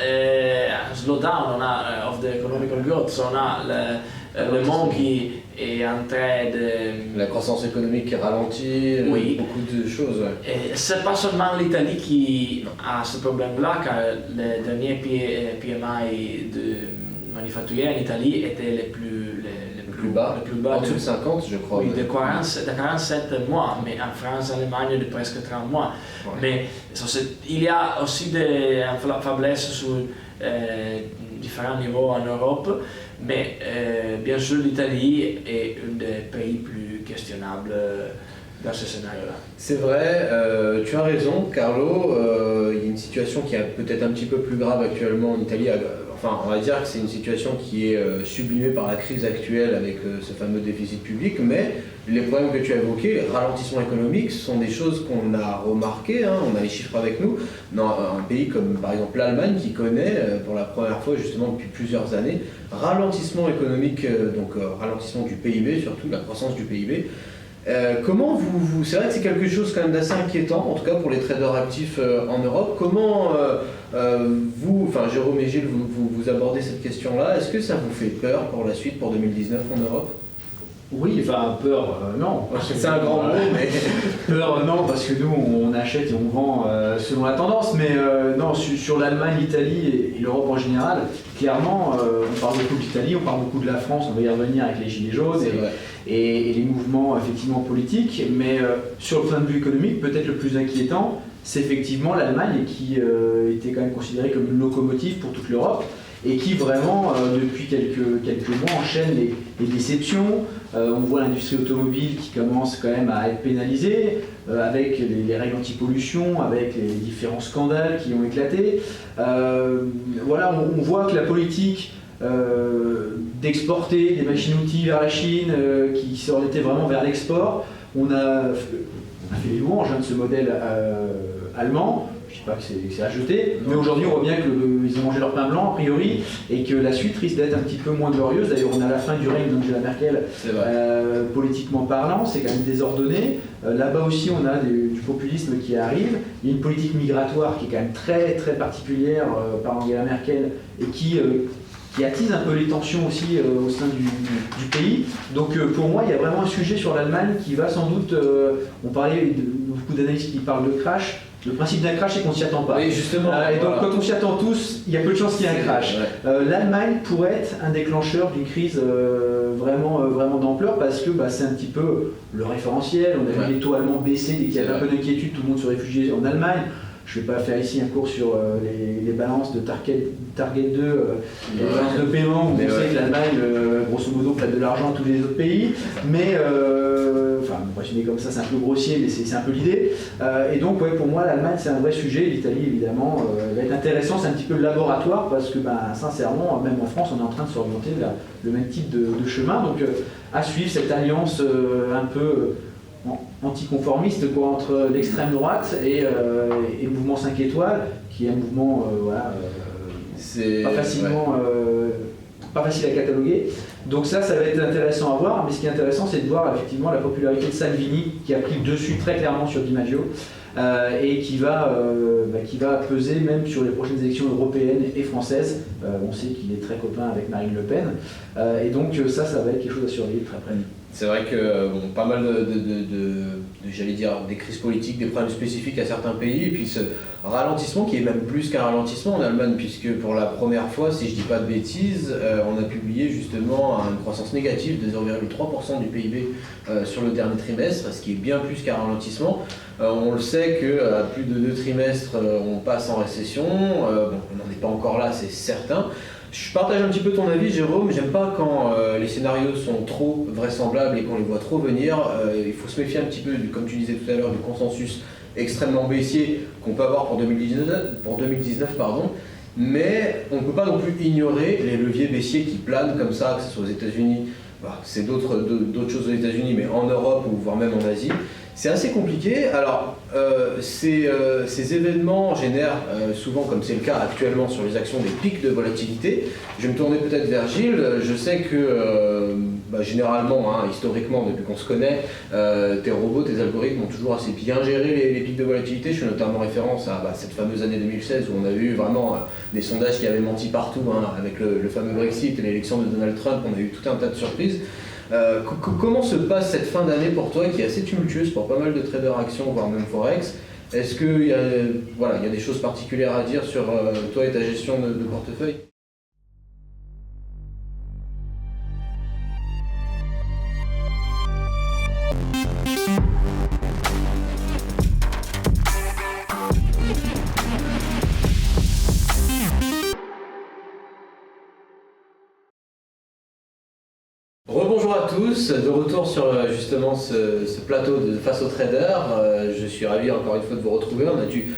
un slowdown, on a of the economical growth, on a le monde qui est en train de... La croissance économique qui ralentit, Oui. beaucoup de choses. Ouais. Et c'est pas seulement l'Italie qui a ce problème-là, car le dernier PMI de manufacturier en Italie était le plus bas. En dessous de 50, je crois. Oui, de 47 mois, mais en France, en Allemagne, de presque 30 mois. Ouais. Mais il y a aussi des faiblesses sur différents niveaux en Europe, mais bien sûr l'Italie est un des pays plus questionnables dans ce scénario-là. C'est vrai, tu as raison, Carlo. Il y a une situation qui est peut-être un petit peu plus grave actuellement en Italie. Enfin, on va dire que c'est une situation qui est sublimée par la crise actuelle avec ce fameux déficit public, mais les problèmes que tu as évoqués, les ralentissements économiques, ce sont des choses qu'on a remarquées, hein, on a les chiffres avec nous, dans un pays comme par exemple l'Allemagne qui connaît pour la première fois justement depuis plusieurs années, ralentissement économique, donc ralentissement du PIB, surtout la croissance du PIB. Comment c'est vrai que c'est quelque chose quand même d'assez inquiétant, en tout cas pour les traders actifs en Europe. Comment Jérôme et Gilles, vous abordez cette question-là? Est-ce que ça vous fait peur pour la suite, pour 2019 en Europe? Oui, enfin peur, non. C'est un grand mot, mais... Peur, non, parce que nous, on achète et on vend selon la tendance, mais non, sur l'Allemagne, l'Italie et l'Europe en général, clairement, on parle beaucoup de l'Italie, on parle beaucoup de la France, on va y revenir avec les Gilets jaunes et les mouvements effectivement politiques, mais sur le point de vue économique, peut-être le plus inquiétant, c'est effectivement l'Allemagne qui était quand même considérée comme une locomotive pour toute l'Europe, et qui vraiment, depuis quelques mois, enchaîne les déceptions. On voit l'industrie automobile qui commence quand même à être pénalisée, avec les règles anti-pollution, avec les différents scandales qui ont éclaté. Voilà, on voit que la politique d'exporter des machines-outils vers la Chine, qui s'orientait vraiment vers l'export, on a fait les louanges de ce modèle allemand. Je ne dis pas que c'est à jeter, mais aujourd'hui on voit bien qu'ils ont mangé leur pain blanc a priori et que la suite risque d'être un petit peu moins glorieuse. D'ailleurs on a la fin du règne d'Angela Merkel, politiquement parlant, c'est quand même désordonné. Là-bas aussi on a du populisme qui arrive, il y a une politique migratoire qui est quand même très très particulière par Angela Merkel et qui attise un peu les tensions aussi au sein du pays. Donc pour moi il y a vraiment un sujet sur l'Allemagne qui va sans doute, on parlait de beaucoup d'analystes qui parlent de crash. Le principe d'un crash, c'est qu'on ne s'y attend pas. Oui, justement. Et donc, quand on s'y attend tous, il y a peu de chances qu'il y ait un crash. Ouais. L'Allemagne pourrait être un déclencheur d'une crise vraiment d'ampleur parce que c'est un petit peu le référentiel. On a vu les taux allemands baisser dès qu'il y avait un peu d'inquiétude, tout le monde se réfugiait en Allemagne. Je ne vais pas faire ici un cours sur les balances de Target 2, les balances de paiement, où on sait que l'Allemagne, grosso modo, prête de l'argent à tous les autres pays. Mais, résumé comme ça, c'est un peu grossier, mais c'est un peu l'idée. Et donc, pour moi, l'Allemagne, c'est un vrai sujet. L'Italie, évidemment, va être intéressant. C'est un petit peu le laboratoire, parce que, sincèrement, même en France, on est en train de s'orienter vers le même type de chemin. Donc, à suivre cette alliance un peu anticonformiste entre l'extrême droite et le mouvement 5 étoiles, qui est un mouvement pas facile à cataloguer. Donc ça va être intéressant à voir, mais ce qui est intéressant, c'est de voir effectivement la popularité de Salvini, qui a pris le dessus très clairement sur Di Maggio, et qui va peser même sur les prochaines élections européennes et françaises. On sait qu'il est très copain avec Marine Le Pen, et donc ça va être quelque chose à surveiller très près. C'est vrai que pas mal j'allais dire, des crises politiques, des problèmes spécifiques à certains pays, et puis ce ralentissement qui est même plus qu'un ralentissement en Allemagne, puisque pour la première fois, si je dis pas de bêtises, on a publié justement une croissance négative de 0,3% du PIB sur le dernier trimestre, ce qui est bien plus qu'un ralentissement. On le sait qu'à plus de 2 trimestres, on passe en récession. On n'en est pas encore là, c'est certain. Je partage un petit peu ton avis, Jérôme. J'aime pas quand les scénarios sont trop vraisemblables et qu'on les voit trop venir. Il faut se méfier un petit peu, comme tu disais tout à l'heure, du consensus extrêmement baissier qu'on peut avoir pour 2019, mais on ne peut pas non plus ignorer les leviers baissiers qui planent comme ça, que ce soit aux États-Unis, c'est d'autres choses aux États-Unis, mais en Europe ou voire même en Asie. C'est assez compliqué. Alors, ces événements génèrent souvent, comme c'est le cas actuellement sur les actions, des pics de volatilité. Je vais me tourner peut-être vers Gilles. Je sais que généralement, historiquement, depuis qu'on se connaît, tes robots, tes algorithmes ont toujours assez bien géré les pics de volatilité. Je fais notamment référence à cette fameuse année 2016 où on a eu vraiment des sondages qui avaient menti partout, avec le fameux Brexit et l'élection de Donald Trump. On a eu tout un tas de surprises. Comment se passe cette fin d'année pour toi qui est assez tumultueuse pour pas mal de traders actions, voire même Forex? Est-ce qu'il y a des choses particulières à dire sur toi et ta gestion de portefeuille? Rebonjour à tous, de retour sur justement ce plateau de Face aux traders. Je suis ravi encore une fois de vous retrouver. On a dû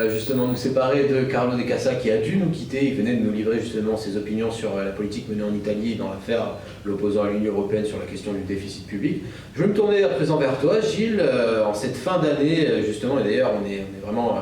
justement nous séparer de Carlo De Casa qui a dû nous quitter. Il venait de nous livrer justement ses opinions sur la politique menée en Italie dans l'affaire l'opposant à l'Union européenne sur la question du déficit public. Je vais me tourner à présent vers toi, Gilles. En cette fin d'année justement, et d'ailleurs on est vraiment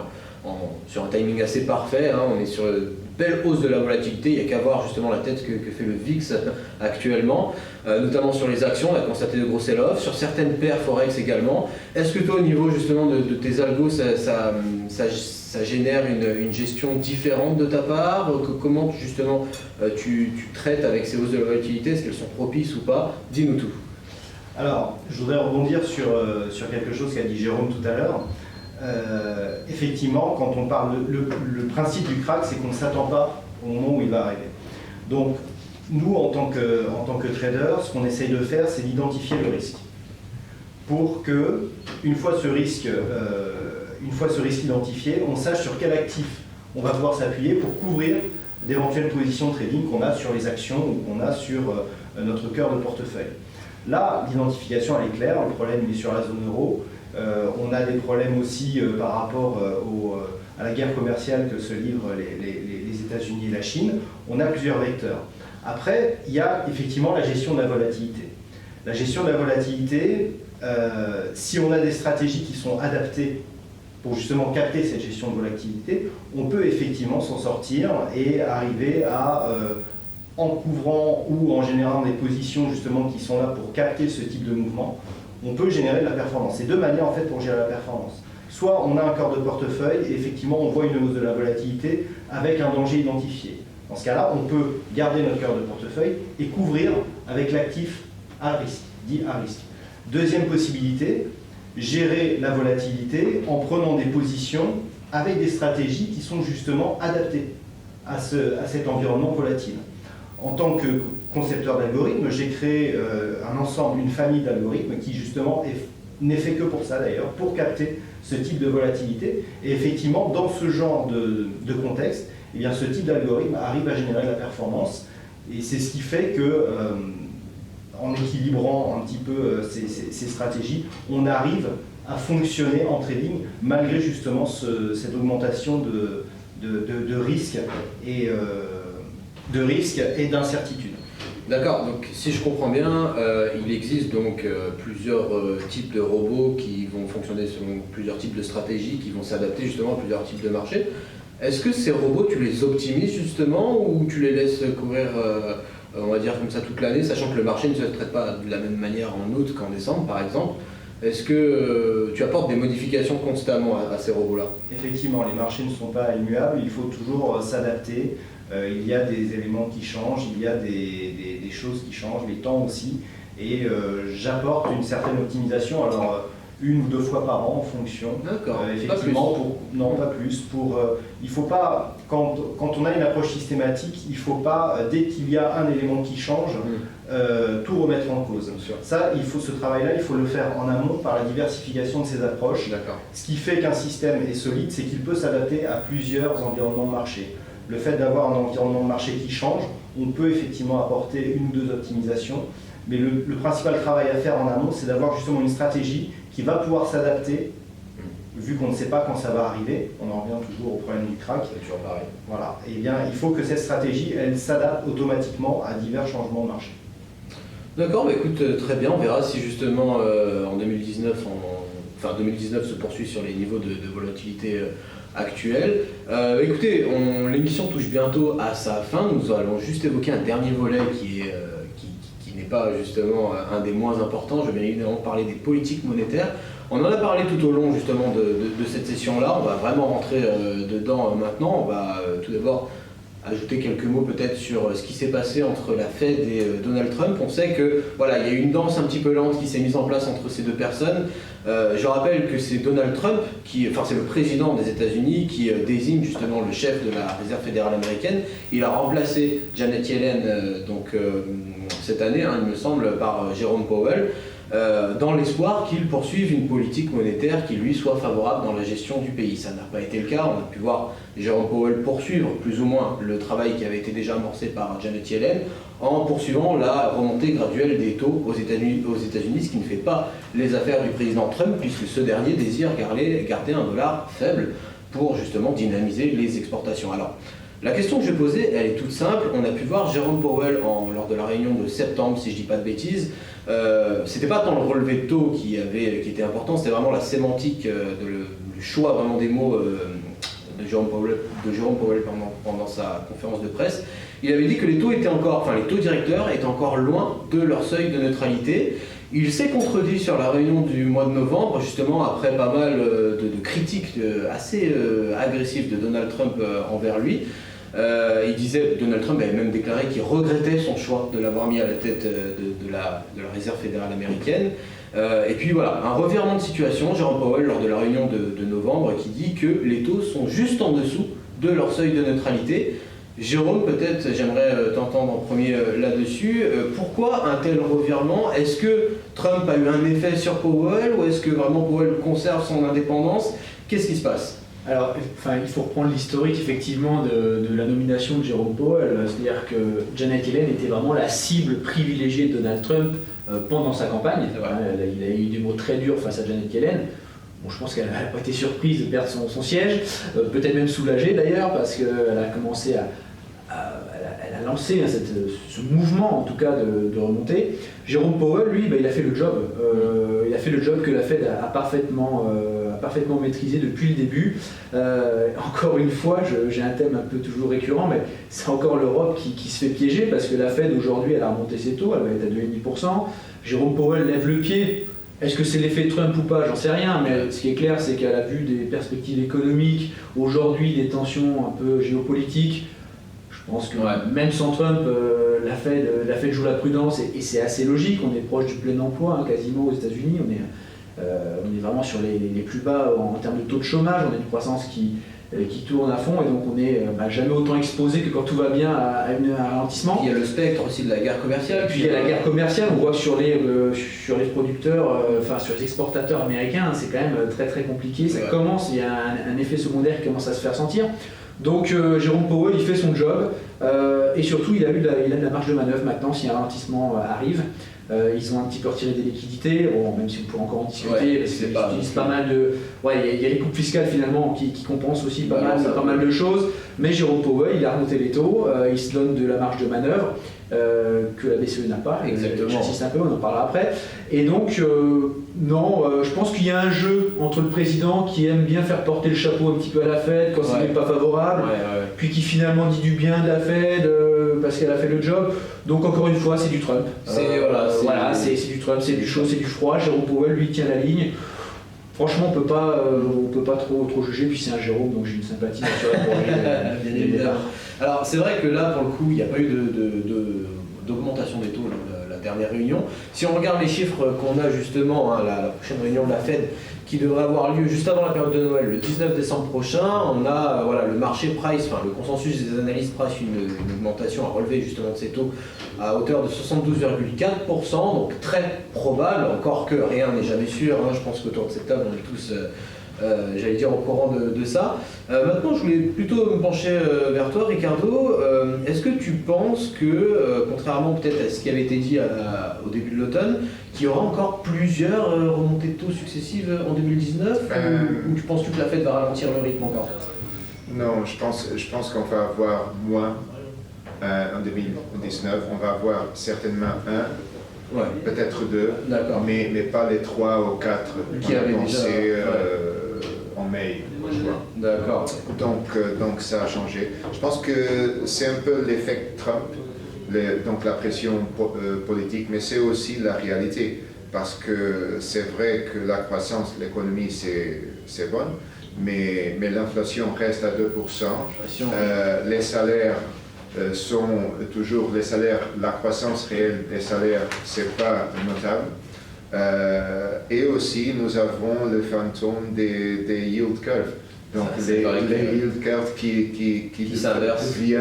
sur un timing assez parfait, hein, on est sur une belle hausse de la volatilité, il n'y a qu'à voir justement la tête que fait le VIX actuellement, notamment sur les actions, on a constaté de gros sell-off, sur certaines paires Forex également. Est-ce que toi au niveau justement de tes algos, ça génère une gestion différente de ta part? Comment justement tu traites avec ces hausses de la volatilité? Est-ce qu'elles sont propices ou pas? Dis-nous tout. Alors, je voudrais rebondir sur quelque chose qu'a dit Jérôme tout à l'heure. Effectivement, quand on parle, le principe du crack, c'est qu'on ne s'attend pas au moment où il va arriver. Donc, nous, en tant que traders, ce qu'on essaye de faire, c'est d'identifier le risque. Pour que, une fois ce risque identifié, on sache sur quel actif on va pouvoir s'appuyer pour couvrir d'éventuelles positions trading qu'on a sur les actions ou qu'on a sur notre cœur de portefeuille. Là, l'identification, elle est claire, le problème il est sur la zone euro. On a des problèmes aussi par rapport à la guerre commerciale que se livrent les États-Unis et la Chine. On a plusieurs vecteurs. Après, il y a effectivement la gestion de la volatilité. La gestion de la volatilité, si on a des stratégies qui sont adaptées pour justement capter cette gestion de volatilité, on peut effectivement s'en sortir et arriver à, en couvrant ou en générant des positions justement qui sont là pour capter ce type de mouvement, on peut générer de la performance. C'est deux manières en fait pour gérer la performance. Soit on a un cœur de portefeuille et effectivement on voit une hausse de la volatilité avec un danger identifié. Dans ce cas-là, on peut garder notre cœur de portefeuille et couvrir avec l'actif à risque, dit à risque. Deuxième possibilité, gérer la volatilité en prenant des positions avec des stratégies qui sont justement adaptées à cet environnement volatile. En tant que concepteur d'algorithmes, j'ai créé un ensemble, une famille d'algorithmes qui justement n'est fait que pour ça d'ailleurs, pour capter ce type de volatilité. Et effectivement, dans ce genre de contexte, eh bien, ce type d'algorithme arrive à générer de la performance. Et c'est ce qui fait que, en équilibrant un petit peu ces stratégies, on arrive à fonctionner en trading malgré justement cette augmentation de risques et d'incertitudes. D'accord, donc si je comprends bien, il existe donc plusieurs types de robots qui vont fonctionner selon plusieurs types de stratégies, qui vont s'adapter justement à plusieurs types de marchés. Est-ce que ces robots, tu les optimises justement ou tu les laisses courir, on va dire comme ça, toute l'année, sachant que le marché ne se traite pas de la même manière en août qu'en décembre par exemple? Est-ce que tu apportes des modifications constamment à ces robots-là? Effectivement, les marchés ne sont pas immuables, il faut toujours s'adapter. Il y a des éléments qui changent, il y a des choses qui changent, les temps aussi. Et j'apporte une certaine optimisation, alors une ou deux fois par an en fonction. D'accord. Effectivement, pas plus. Il faut pas, quand on a une approche systématique, il ne faut pas, dès qu'il y a un élément qui change, tout remettre en cause. Ça, ce travail-là, il faut le faire en amont par la diversification de ces approches. D'accord. Ce qui fait qu'un système est solide, c'est qu'il peut s'adapter à plusieurs environnements de marché. Le fait d'avoir un environnement de marché qui change, on peut effectivement apporter une ou deux optimisations, mais le principal travail à faire en amont, c'est d'avoir justement une stratégie qui va pouvoir s'adapter, vu qu'on ne sait pas quand ça va arriver, on en revient toujours au problème du crack. C'est toujours pareil. Voilà, et bien il faut que cette stratégie, elle s'adapte automatiquement à divers changements de marché. D'accord, bah écoute, très bien, on verra si justement en 2019, 2019 se poursuit sur les niveaux de volatilité actuels. Écoutez, l'émission touche bientôt à sa fin, nous allons juste évoquer un dernier volet qui n'est pas justement un des moins importants. Je vais bien évidemment parler des politiques monétaires. On en a parlé tout au long justement de cette session-là, on va vraiment rentrer dedans maintenant. On va tout d'abord ajouter quelques mots peut-être sur ce qui s'est passé entre la Fed et Donald Trump. On sait que voilà, il y a eu une danse un petit peu lente qui s'est mise en place entre ces deux personnes. Je rappelle que c'est Donald Trump, c'est le président des États-Unis qui désigne justement le chef de la Réserve fédérale américaine. Il a remplacé Janet Yellen cette année, il me semble, par Jerome Powell, dans l'espoir qu'il poursuive une politique monétaire qui lui soit favorable dans la gestion du pays. Ça n'a pas été le cas. On a pu voir Jerome Powell poursuivre plus ou moins le travail qui avait été déjà amorcé par Janet Yellen en poursuivant la remontée graduelle des taux aux États-Unis, ce qui ne fait pas les affaires du président Trump, puisque ce dernier désire garder un dollar faible pour justement dynamiser les exportations. Alors, la question que je vais poser, elle est toute simple. On a pu voir Jerome Powell lors de la réunion de septembre, si je ne dis pas de bêtises. C'était pas tant le relevé de taux qui était important, c'était vraiment la sémantique, le choix vraiment des mots de Jerome Powell pendant sa conférence de presse. Il avait dit que les taux directeurs étaient encore loin de leur seuil de neutralité. Il s'est contredit sur la réunion du mois de novembre, justement après pas mal de critiques assez agressives de Donald Trump envers lui. Donald Trump avait même déclaré qu'il regrettait son choix de l'avoir mis à la tête de la Réserve fédérale américaine. Et puis voilà, un revirement de situation, Jerome Powell lors de la réunion de novembre qui dit que les taux sont juste en dessous de leur seuil de neutralité. Jérôme, peut-être j'aimerais t'entendre en premier là-dessus. Pourquoi un tel revirement? Est-ce que Trump a eu un effet sur Powell ou est-ce que vraiment Powell conserve son indépendance? Qu'est-ce qui se passe? Alors, il faut reprendre l'historique effectivement de la nomination de Jerome Powell, c'est-à-dire que Janet Yellen était vraiment la cible privilégiée de Donald Trump pendant sa campagne. Il a eu des mots très durs face à Janet Yellen. Bon, je pense qu'elle n'a pas été surprise de perdre son siège, peut-être même soulagée d'ailleurs, parce qu'elle a commencé elle a lancé ce mouvement en tout cas de remontée. Jérôme Powell, lui, il a fait le job. Il a fait le job que la Fed a parfaitement maîtrisé depuis le début. Encore une fois, j'ai un thème un peu toujours récurrent, mais c'est encore l'Europe qui se fait piéger parce que la Fed aujourd'hui, elle a remonté ses taux, elle va être à 2,5%. Jérôme Powell lève le pied. Est-ce que c'est l'effet Trump ou pas? J'en sais rien, mais ce qui est clair, c'est qu'à la vue des perspectives économiques, aujourd'hui des tensions un peu géopolitiques, je pense que même sans Trump, la Fed joue la prudence et c'est assez logique. On est proche du plein emploi, quasiment aux États-Unis. On est vraiment sur les plus bas en termes de taux de chômage. On a une croissance qui tourne à fond et donc on n'est jamais autant exposé que quand tout va bien à un ralentissement. Il y a le spectre aussi de la guerre commerciale. Puis il y a la guerre commerciale, on voit que sur les producteurs, sur les exportateurs américains, c'est quand même très très compliqué. Ça commence, il y a un effet secondaire qui commence à se faire sentir. Donc Jérôme Powell, il fait son job et surtout il a de la marge de manœuvre maintenant si un ralentissement arrive. Ils ont un petit peu retiré des liquidités, même si on peut encore en discuter, parce qu'ils utilisent pas mal de... il y a les coupes fiscales finalement qui compensent aussi pas mal de choses, mais Jérôme Powell, il a remonté les taux, il se donne de la marge de manœuvre que la BCE n'a pas, exactement. J'insiste un peu, on en parlera après. Et donc, je pense qu'il y a un jeu entre le président qui aime bien faire porter le chapeau un petit peu à la Fed quand ce n'est pas favorable, puis qui finalement dit du bien de la Fed parce qu'elle a fait le job. Donc encore une fois, c'est du Trump. C'est du Trump, c'est du chaud, c'est du froid. Jérôme Powell, lui, tient la ligne. Franchement, on peut pas trop juger, puis c'est un Jérôme, donc j'ai une sympathie naturelle pour lui. Bien évidemment. Alors c'est vrai que là, pour le coup, il n'y a pas eu d'augmentation des taux la dernière réunion. Si on regarde les chiffres qu'on a justement, la prochaine réunion de la Fed, qui devrait avoir lieu juste avant la période de Noël, le 19 décembre prochain, on a le marché price, le consensus des analystes price une augmentation à relever justement de ces taux à hauteur de 72,4%, donc très probable, encore que rien n'est jamais sûr, je pense qu'autour de cette table on est tous au courant de ça. Maintenant je voulais plutôt me pencher vers toi Ricardo, est-ce que tu penses que, contrairement peut-être à ce qui avait été dit au début de l'automne, qu'il y aura encore plusieurs remontées de taux successives en 2019 ou tu penses que la Fed va ralentir le rythme encore? Non, je pense qu'on va avoir moins en 2019. On va avoir certainement peut-être deux, mais pas les 3 ou 4 qui avaient annoncés en mai. D'accord. Donc ça a changé. Je pense que c'est un peu l'effet Trump. Donc la pression politique, mais c'est aussi la réalité, parce que c'est vrai que la croissance de l'économie c'est bonne, mais l'inflation reste à 2%. Les salaires sont toujours les salaires, la croissance réelle des salaires, c'est pas notable. Et aussi, nous avons le fantôme des yield curves. Donc, les yield curves qui devient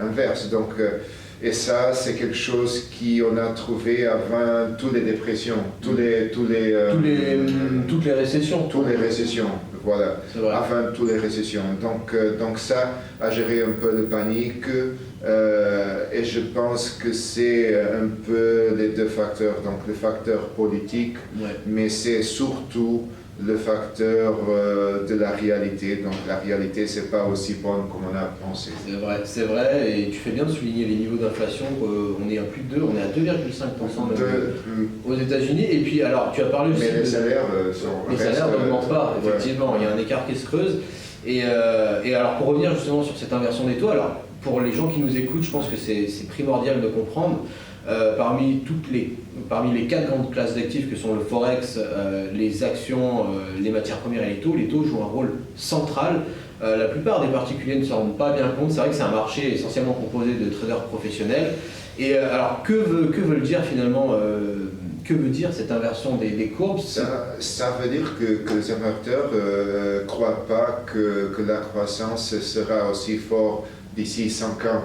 inverse. Donc, et ça, c'est quelque chose qu'on a trouvé avant toutes les dépressions, toutes les récessions. Toutes les récessions, voilà, avant toutes les récessions. Donc ça a géré un peu le panique et je pense que c'est un peu les deux facteurs, donc le facteur politique, mais c'est surtout le facteur de la réalité. Donc la réalité, c'est pas aussi bonne comme on a pensé. C'est vrai, et tu fais bien de souligner les niveaux d'inflation. On est à plus de 2, on est à 2,5% aux États-Unis. Et puis, alors, tu as parlé aussi. Mais les salaires n'augmentent pas, effectivement. Il y a un écart qui se creuse. Et alors, pour revenir justement sur cette inversion des taux, alors pour les gens qui nous écoutent, je pense que c'est primordial de comprendre. Parmi les 4 grandes classes d'actifs que sont le forex, les actions, les matières premières et les taux jouent un rôle central. La plupart des particuliers ne se rendent pas bien compte. C'est vrai que c'est un marché essentiellement composé de traders professionnels. Et alors que veut dire finalement que veut dire cette inversion des courbes? Ça veut dire que les investisseurs ne croient pas que la croissance sera aussi forte d'ici 5 ans.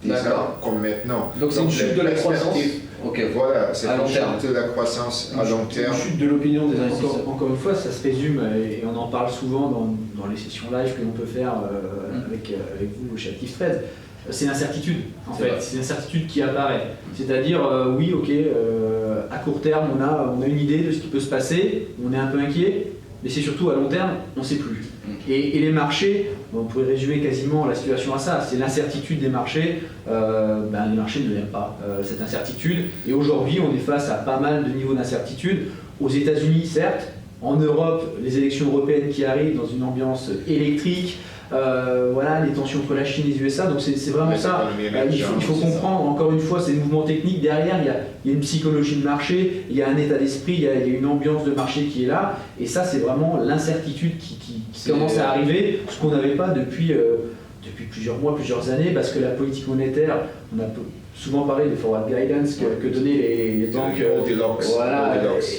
10 ans comme maintenant. Donc c'est une chute de la croissance. Voilà, c'est une chute de la croissance à long terme. Une chute de l'opinion des investisseurs. Encore une fois, ça se résume, et on en parle souvent dans les sessions live que l'on peut faire avec vous chez Active Trade. C'est l'incertitude, en fait. C'est l'incertitude qui apparaît. C'est-à-dire, oui, ok, à court terme, on a une idée de ce qui peut se passer, on est un peu inquiet, mais c'est surtout à long terme, on ne sait plus. Et les marchés, on pourrait résumer quasiment la situation à ça, c'est l'incertitude des marchés. Les marchés ne l'aiment pas, cette incertitude. Et aujourd'hui, on est face à pas mal de niveaux d'incertitude. Aux États-Unis, certes, en Europe, les élections européennes qui arrivent dans une ambiance électrique. Les tensions entre la Chine et les USA, donc c'est vraiment ça. Il faut comprendre, encore une fois, ces mouvements techniques. Derrière, il y a une psychologie de marché, il y a un état d'esprit, il y a une ambiance de marché qui est là, et ça, c'est vraiment l'incertitude qui commence à arriver, ce qu'on n'avait pas depuis plusieurs mois, plusieurs années, parce que la politique monétaire, on a souvent parlé de forward guidance que donnaient les banques.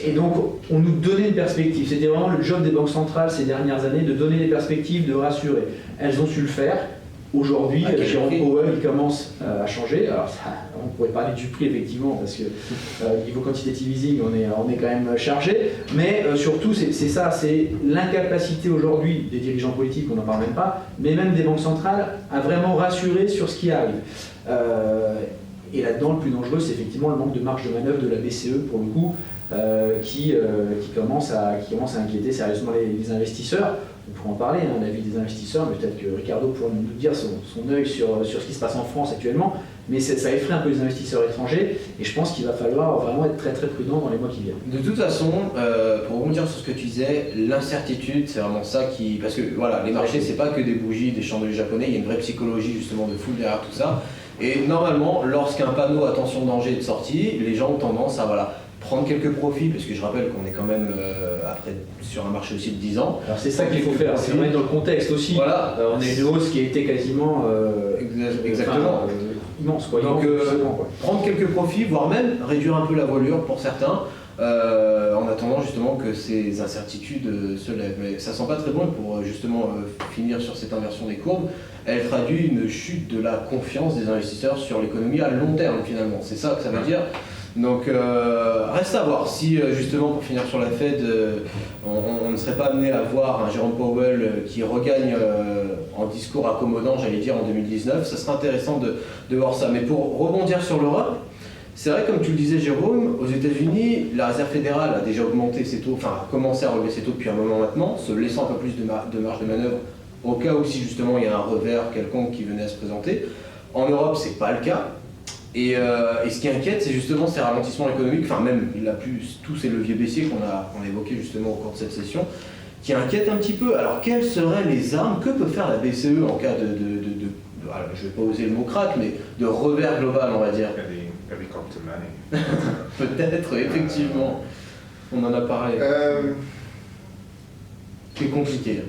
Et donc, on nous donnait une perspective. C'était vraiment le job des banques centrales ces dernières années, de donner des perspectives, de rassurer. Elles ont su le faire. Aujourd'hui, Jérôme Powell, il commence à changer. Alors, on pourrait parler du prix, effectivement, parce que niveau quantitative easing, on est quand même chargé. Mais surtout, c'est ça, c'est l'incapacité aujourd'hui des dirigeants politiques, on n'en parle même pas, mais même des banques centrales, à vraiment rassurer sur ce qui arrive. Et là-dedans, le plus dangereux, c'est effectivement le manque de marge de manœuvre de la BCE, pour le coup, qui commence à inquiéter sérieusement les investisseurs. On pourra en parler, l'avis des investisseurs, mais peut-être que Ricardo pourra nous dire son œil sur ce qui se passe en France actuellement. Mais ça effraie un peu les investisseurs étrangers, et je pense qu'il va falloir vraiment être très très prudent dans les mois qui viennent. De toute façon, pour rebondir sur ce que tu disais, l'incertitude, c'est vraiment ça qui... Parce que voilà, les marchés, c'est pas que des bougies, des chandeliers japonais, il y a une vraie psychologie justement de foule derrière tout ça. Et normalement, lorsqu'un panneau attention danger est sorti, les gens ont tendance à prendre quelques profits, parce que je rappelle qu'on est quand même après sur un marché aussi de 10 ans. Alors c'est ça qu'il faut faire, c'est remettre dans le contexte aussi. Voilà. On a une hausse qui a été quasiment exactement immense. Donc prendre quelques profits, voire même réduire un peu la voilure pour certains, en attendant justement que ces incertitudes se lèvent. Mais ça sent pas très bon pour justement finir sur cette inversion des courbes. Elle traduit une chute de la confiance des investisseurs sur l'économie à long terme finalement. C'est ça que ça veut dire. Donc reste à voir si justement pour finir sur la Fed, on ne serait pas amené à voir un Jérôme Powell qui regagne en discours accommodant, j'allais dire en 2019. Ça serait intéressant de voir ça. Mais pour rebondir sur l'Europe, c'est vrai, comme tu le disais Jérôme, aux États-Unis, la Réserve fédérale a déjà augmenté ses taux, enfin a commencé à relever ses taux depuis un moment maintenant, se laissant un peu plus de marge de manœuvre au cas où si justement il y a un revers quelconque qui venait à se présenter. En Europe, c'est pas le cas. Et ce qui inquiète, c'est justement ces ralentissements économiques, enfin même tous ces leviers baissiers qu'on a évoqués justement au cours de cette session, qui inquiètent un petit peu. Alors quelles seraient les armes, que peut faire la BCE en cas alors, je ne vais pas oser le mot crack, mais de revers global, on va dire. Peut-être, effectivement. On en a parlé. qui est compliqué.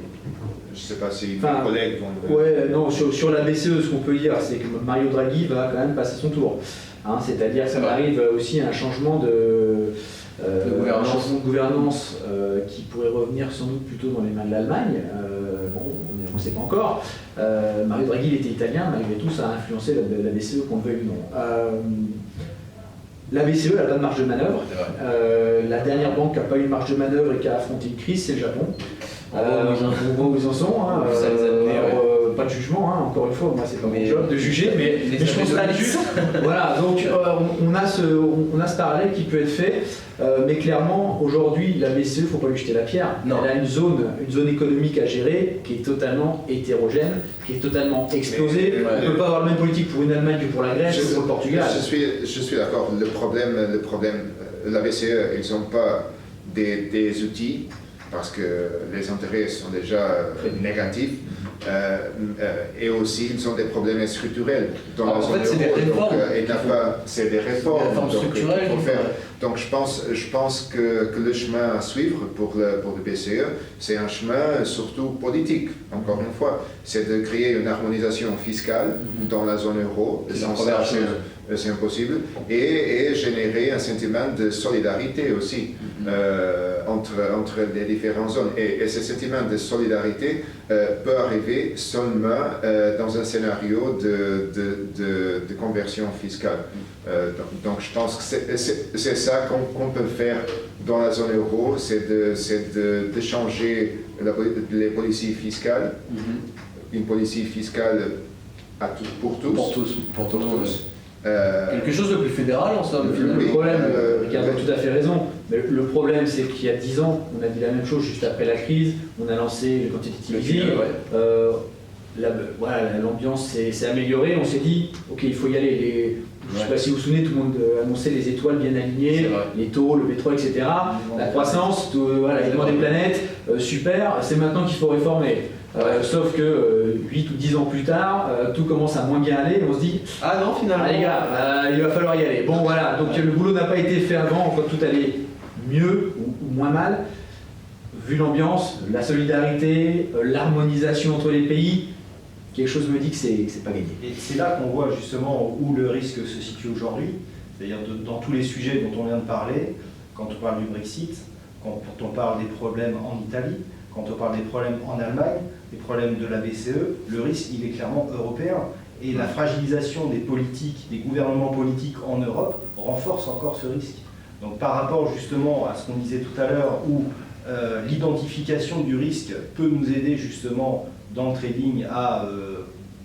Je ne sais pas si Enfin, mes collègues vont... Ouais, non, sur la BCE, ce qu'on peut dire, c'est que Mario Draghi va quand même passer son tour. Hein, c'est-à-dire qu'on arrive aussi à un changement de gouvernance qui pourrait revenir sans doute plutôt dans les mains de l'Allemagne. On ne sait pas encore. Mario Draghi, il était italien, malgré tout, ça a influencé la BCE, qu'on le veuille ou non. La BCE, elle n'a pas de marge de manœuvre. La dernière banque qui n'a pas eu de marge de manœuvre et qui a affronté une crise, c'est le Japon. On voit où ils en sont. Hein, ça les a amenés, pas de jugement, hein, encore une fois, moi c'est pas mon job de juger, mais je constate juste. Voilà, donc on a ce parallèle qui peut être fait, mais clairement aujourd'hui la BCE, il ne faut pas lui jeter la pierre. Non. Elle a une zone économique à gérer qui est totalement hétérogène, qui est totalement explosée. On ne peut pas avoir la même politique pour une Allemagne que pour la Grèce ou pour le Portugal. Je suis d'accord. Le problème, la BCE, ils n'ont pas des outils parce que les intérêts sont déjà négatifs. Et aussi, ils ont des problèmes structurels dans la zone euro. C'est des réformes. C'est des réformes structurelles qu'il faut faire. Donc, je pense que le chemin à suivre pour le BCE, c'est un chemin surtout politique. Encore une fois, c'est de créer une harmonisation fiscale dans la zone euro. C'est impossible. Et générer un sentiment de solidarité aussi entre les différentes zones. Et ce sentiment de solidarité peut arriver seulement dans un scénario de conversion fiscale. Donc je pense que c'est ça qu'on peut faire dans la zone euro, c'est de changer les politiques fiscales, une politique fiscale pour tous. Quelque chose de plus fédéral en somme. Le problème, Ricardo a tout à fait raison, mais le problème c'est qu'il y a 10 ans, on a dit la même chose juste après la crise, on a lancé le quantitative easing, l'ambiance s'est améliorée, on s'est dit, ok, il faut y aller. Je ne sais pas si vous vous souvenez, tout le monde annonçait les étoiles bien alignées, les taux, le pétrole, etc. La croissance, l'élément des planètes, super, c'est maintenant qu'il faut réformer. Sauf que 8 ou 10 ans plus tard, tout commence à moins bien aller et on se dit ah non, finalement, les gars, il va falloir y aller. Bon voilà, donc le boulot n'a pas été fait avant quand tout allait mieux ou moins mal. Vu l'ambiance, la solidarité, l'harmonisation entre les pays, quelque chose me dit que c'est pas gagné. Et c'est là qu'on voit justement où le risque se situe aujourd'hui, c'est-à-dire dans tous les sujets dont on vient de parler, quand on parle du Brexit, quand on parle des problèmes en Italie, quand on parle des problèmes en Allemagne, des problèmes de la BCE, le risque il est clairement européen. Et la fragilisation des politiques, des gouvernements politiques en Europe renforce encore ce risque. Donc par rapport justement à ce qu'on disait tout à l'heure, où l'identification du risque peut nous aider justement dans le trading à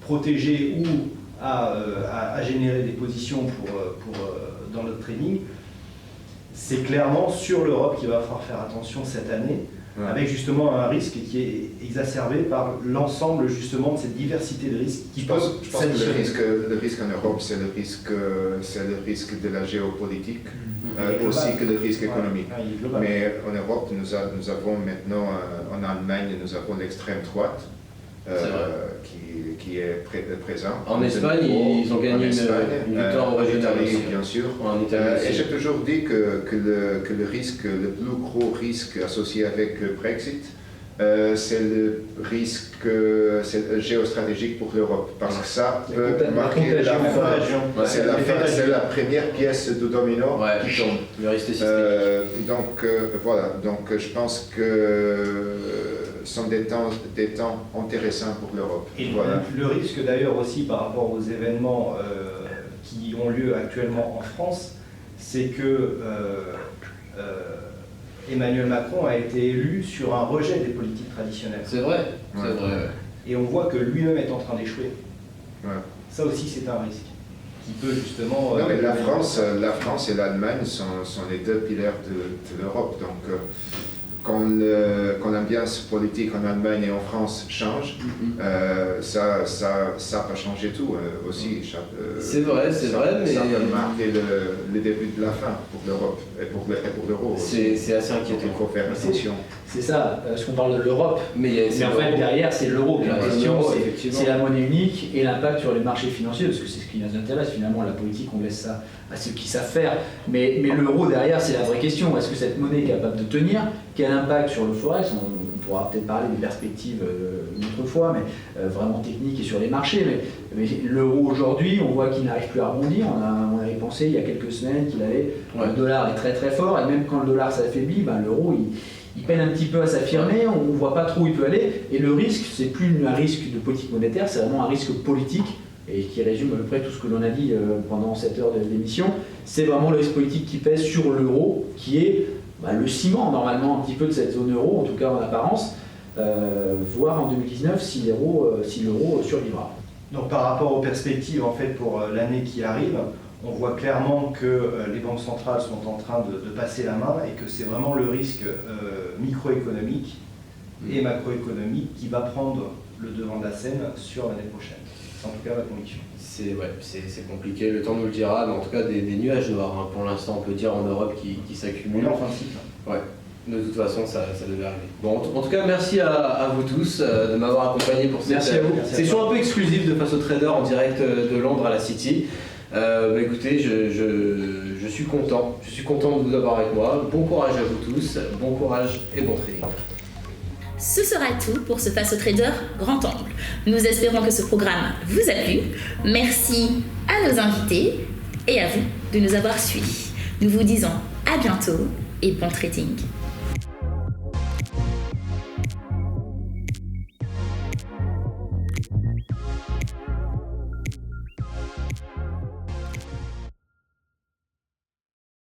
protéger ou à générer des positions dans notre trading, c'est clairement sur l'Europe qu'il va falloir faire attention cette année, avec justement un risque qui est exacerbé par l'ensemble justement de cette diversité de risques qui peuvent s'additionner. Le risque en Europe, c'est le risque de la géopolitique, aussi que le risque économique. Mais en Europe, nous avons maintenant, en Allemagne, nous avons l'extrême droite qui est présent. En Espagne, ils ont gagné une victoire régionale aussi, bien sûr. En Italie et j'ai toujours dit que le risque, le plus gros risque associé avec le Brexit, c'est le risque géostratégique pour l'Europe, parce que ça peut marquer la fin. C'est la première pièce du domino qui tombe. Le risque systémique. Donc je pense que sont des temps intéressants pour l'Europe. Et le risque d'ailleurs aussi par rapport aux événements qui ont lieu actuellement en France, c'est que Emmanuel Macron a été élu sur un rejet des politiques traditionnelles. C'est vrai, c'est vrai. Et on voit que lui-même est en train d'échouer. Ouais. Ça aussi c'est un risque qui peut justement... non mais la France et l'Allemagne sont les deux piliers de l'Europe. Donc quand l'ambiance politique en Allemagne et en France change, ça va changer tout aussi. C'est vrai, mais... Ça peut marquer le début de la fin pour l'Europe et pour l'euro. C'est assez inquiétant. Il faut faire attention. C'est ça, parce qu'on parle de l'Europe, mais en fait derrière c'est l'euro. La question c'est la monnaie unique et l'impact sur les marchés financiers, parce que c'est ce qui nous intéresse finalement, la politique on laisse ça à ceux qui savent faire. Mais l'euro derrière c'est la vraie question, est-ce que cette monnaie est capable de tenir? Quel impact sur le forex? On pourra peut-être parler des perspectives une autre fois, mais vraiment techniques et sur les marchés. Mais l'euro aujourd'hui, on voit qu'il n'arrive plus à rebondir. On avait pensé il y a quelques semaines qu'il allait. Le dollar est très très fort, et même quand le dollar s'affaiblit, l'euro il peine un petit peu à s'affirmer, on ne voit pas trop où il peut aller. Et le risque, c'est plus un risque de politique monétaire, c'est vraiment un risque politique, et qui résume à peu près tout ce que l'on a dit pendant cette heure d'émission. C'est vraiment le risque politique qui pèse sur l'euro, qui est le ciment normalement un petit peu de cette zone euro, en tout cas en apparence, voir en 2019 si l'euro survivra. Donc par rapport aux perspectives en fait pour l'année qui arrive, on voit clairement que les banques centrales sont en train de passer la main et que c'est vraiment le risque microéconomique et macroéconomique qui va prendre le devant de la scène sur l'année prochaine. C'est en tout cas ma conviction. C'est compliqué, le temps nous le dira, mais en tout cas des nuages noirs, pour l'instant on peut dire en Europe qui s'accumulent. On est en fin de cycle. Ouais. De toute façon, ça devait arriver. Bon, en tout cas, merci à vous tous de m'avoir accompagné pour cette session un peu exclusive de Face au Trader en direct de Londres à la City. Écoutez, je suis content. Je suis content de vous avoir avec moi. Bon courage à vous tous. Bon courage et bon trading. Ce sera tout pour ce Face au Trader Grand Angle. Nous espérons que ce programme vous a plu. Merci à nos invités et à vous de nous avoir suivis. Nous vous disons à bientôt et bon trading.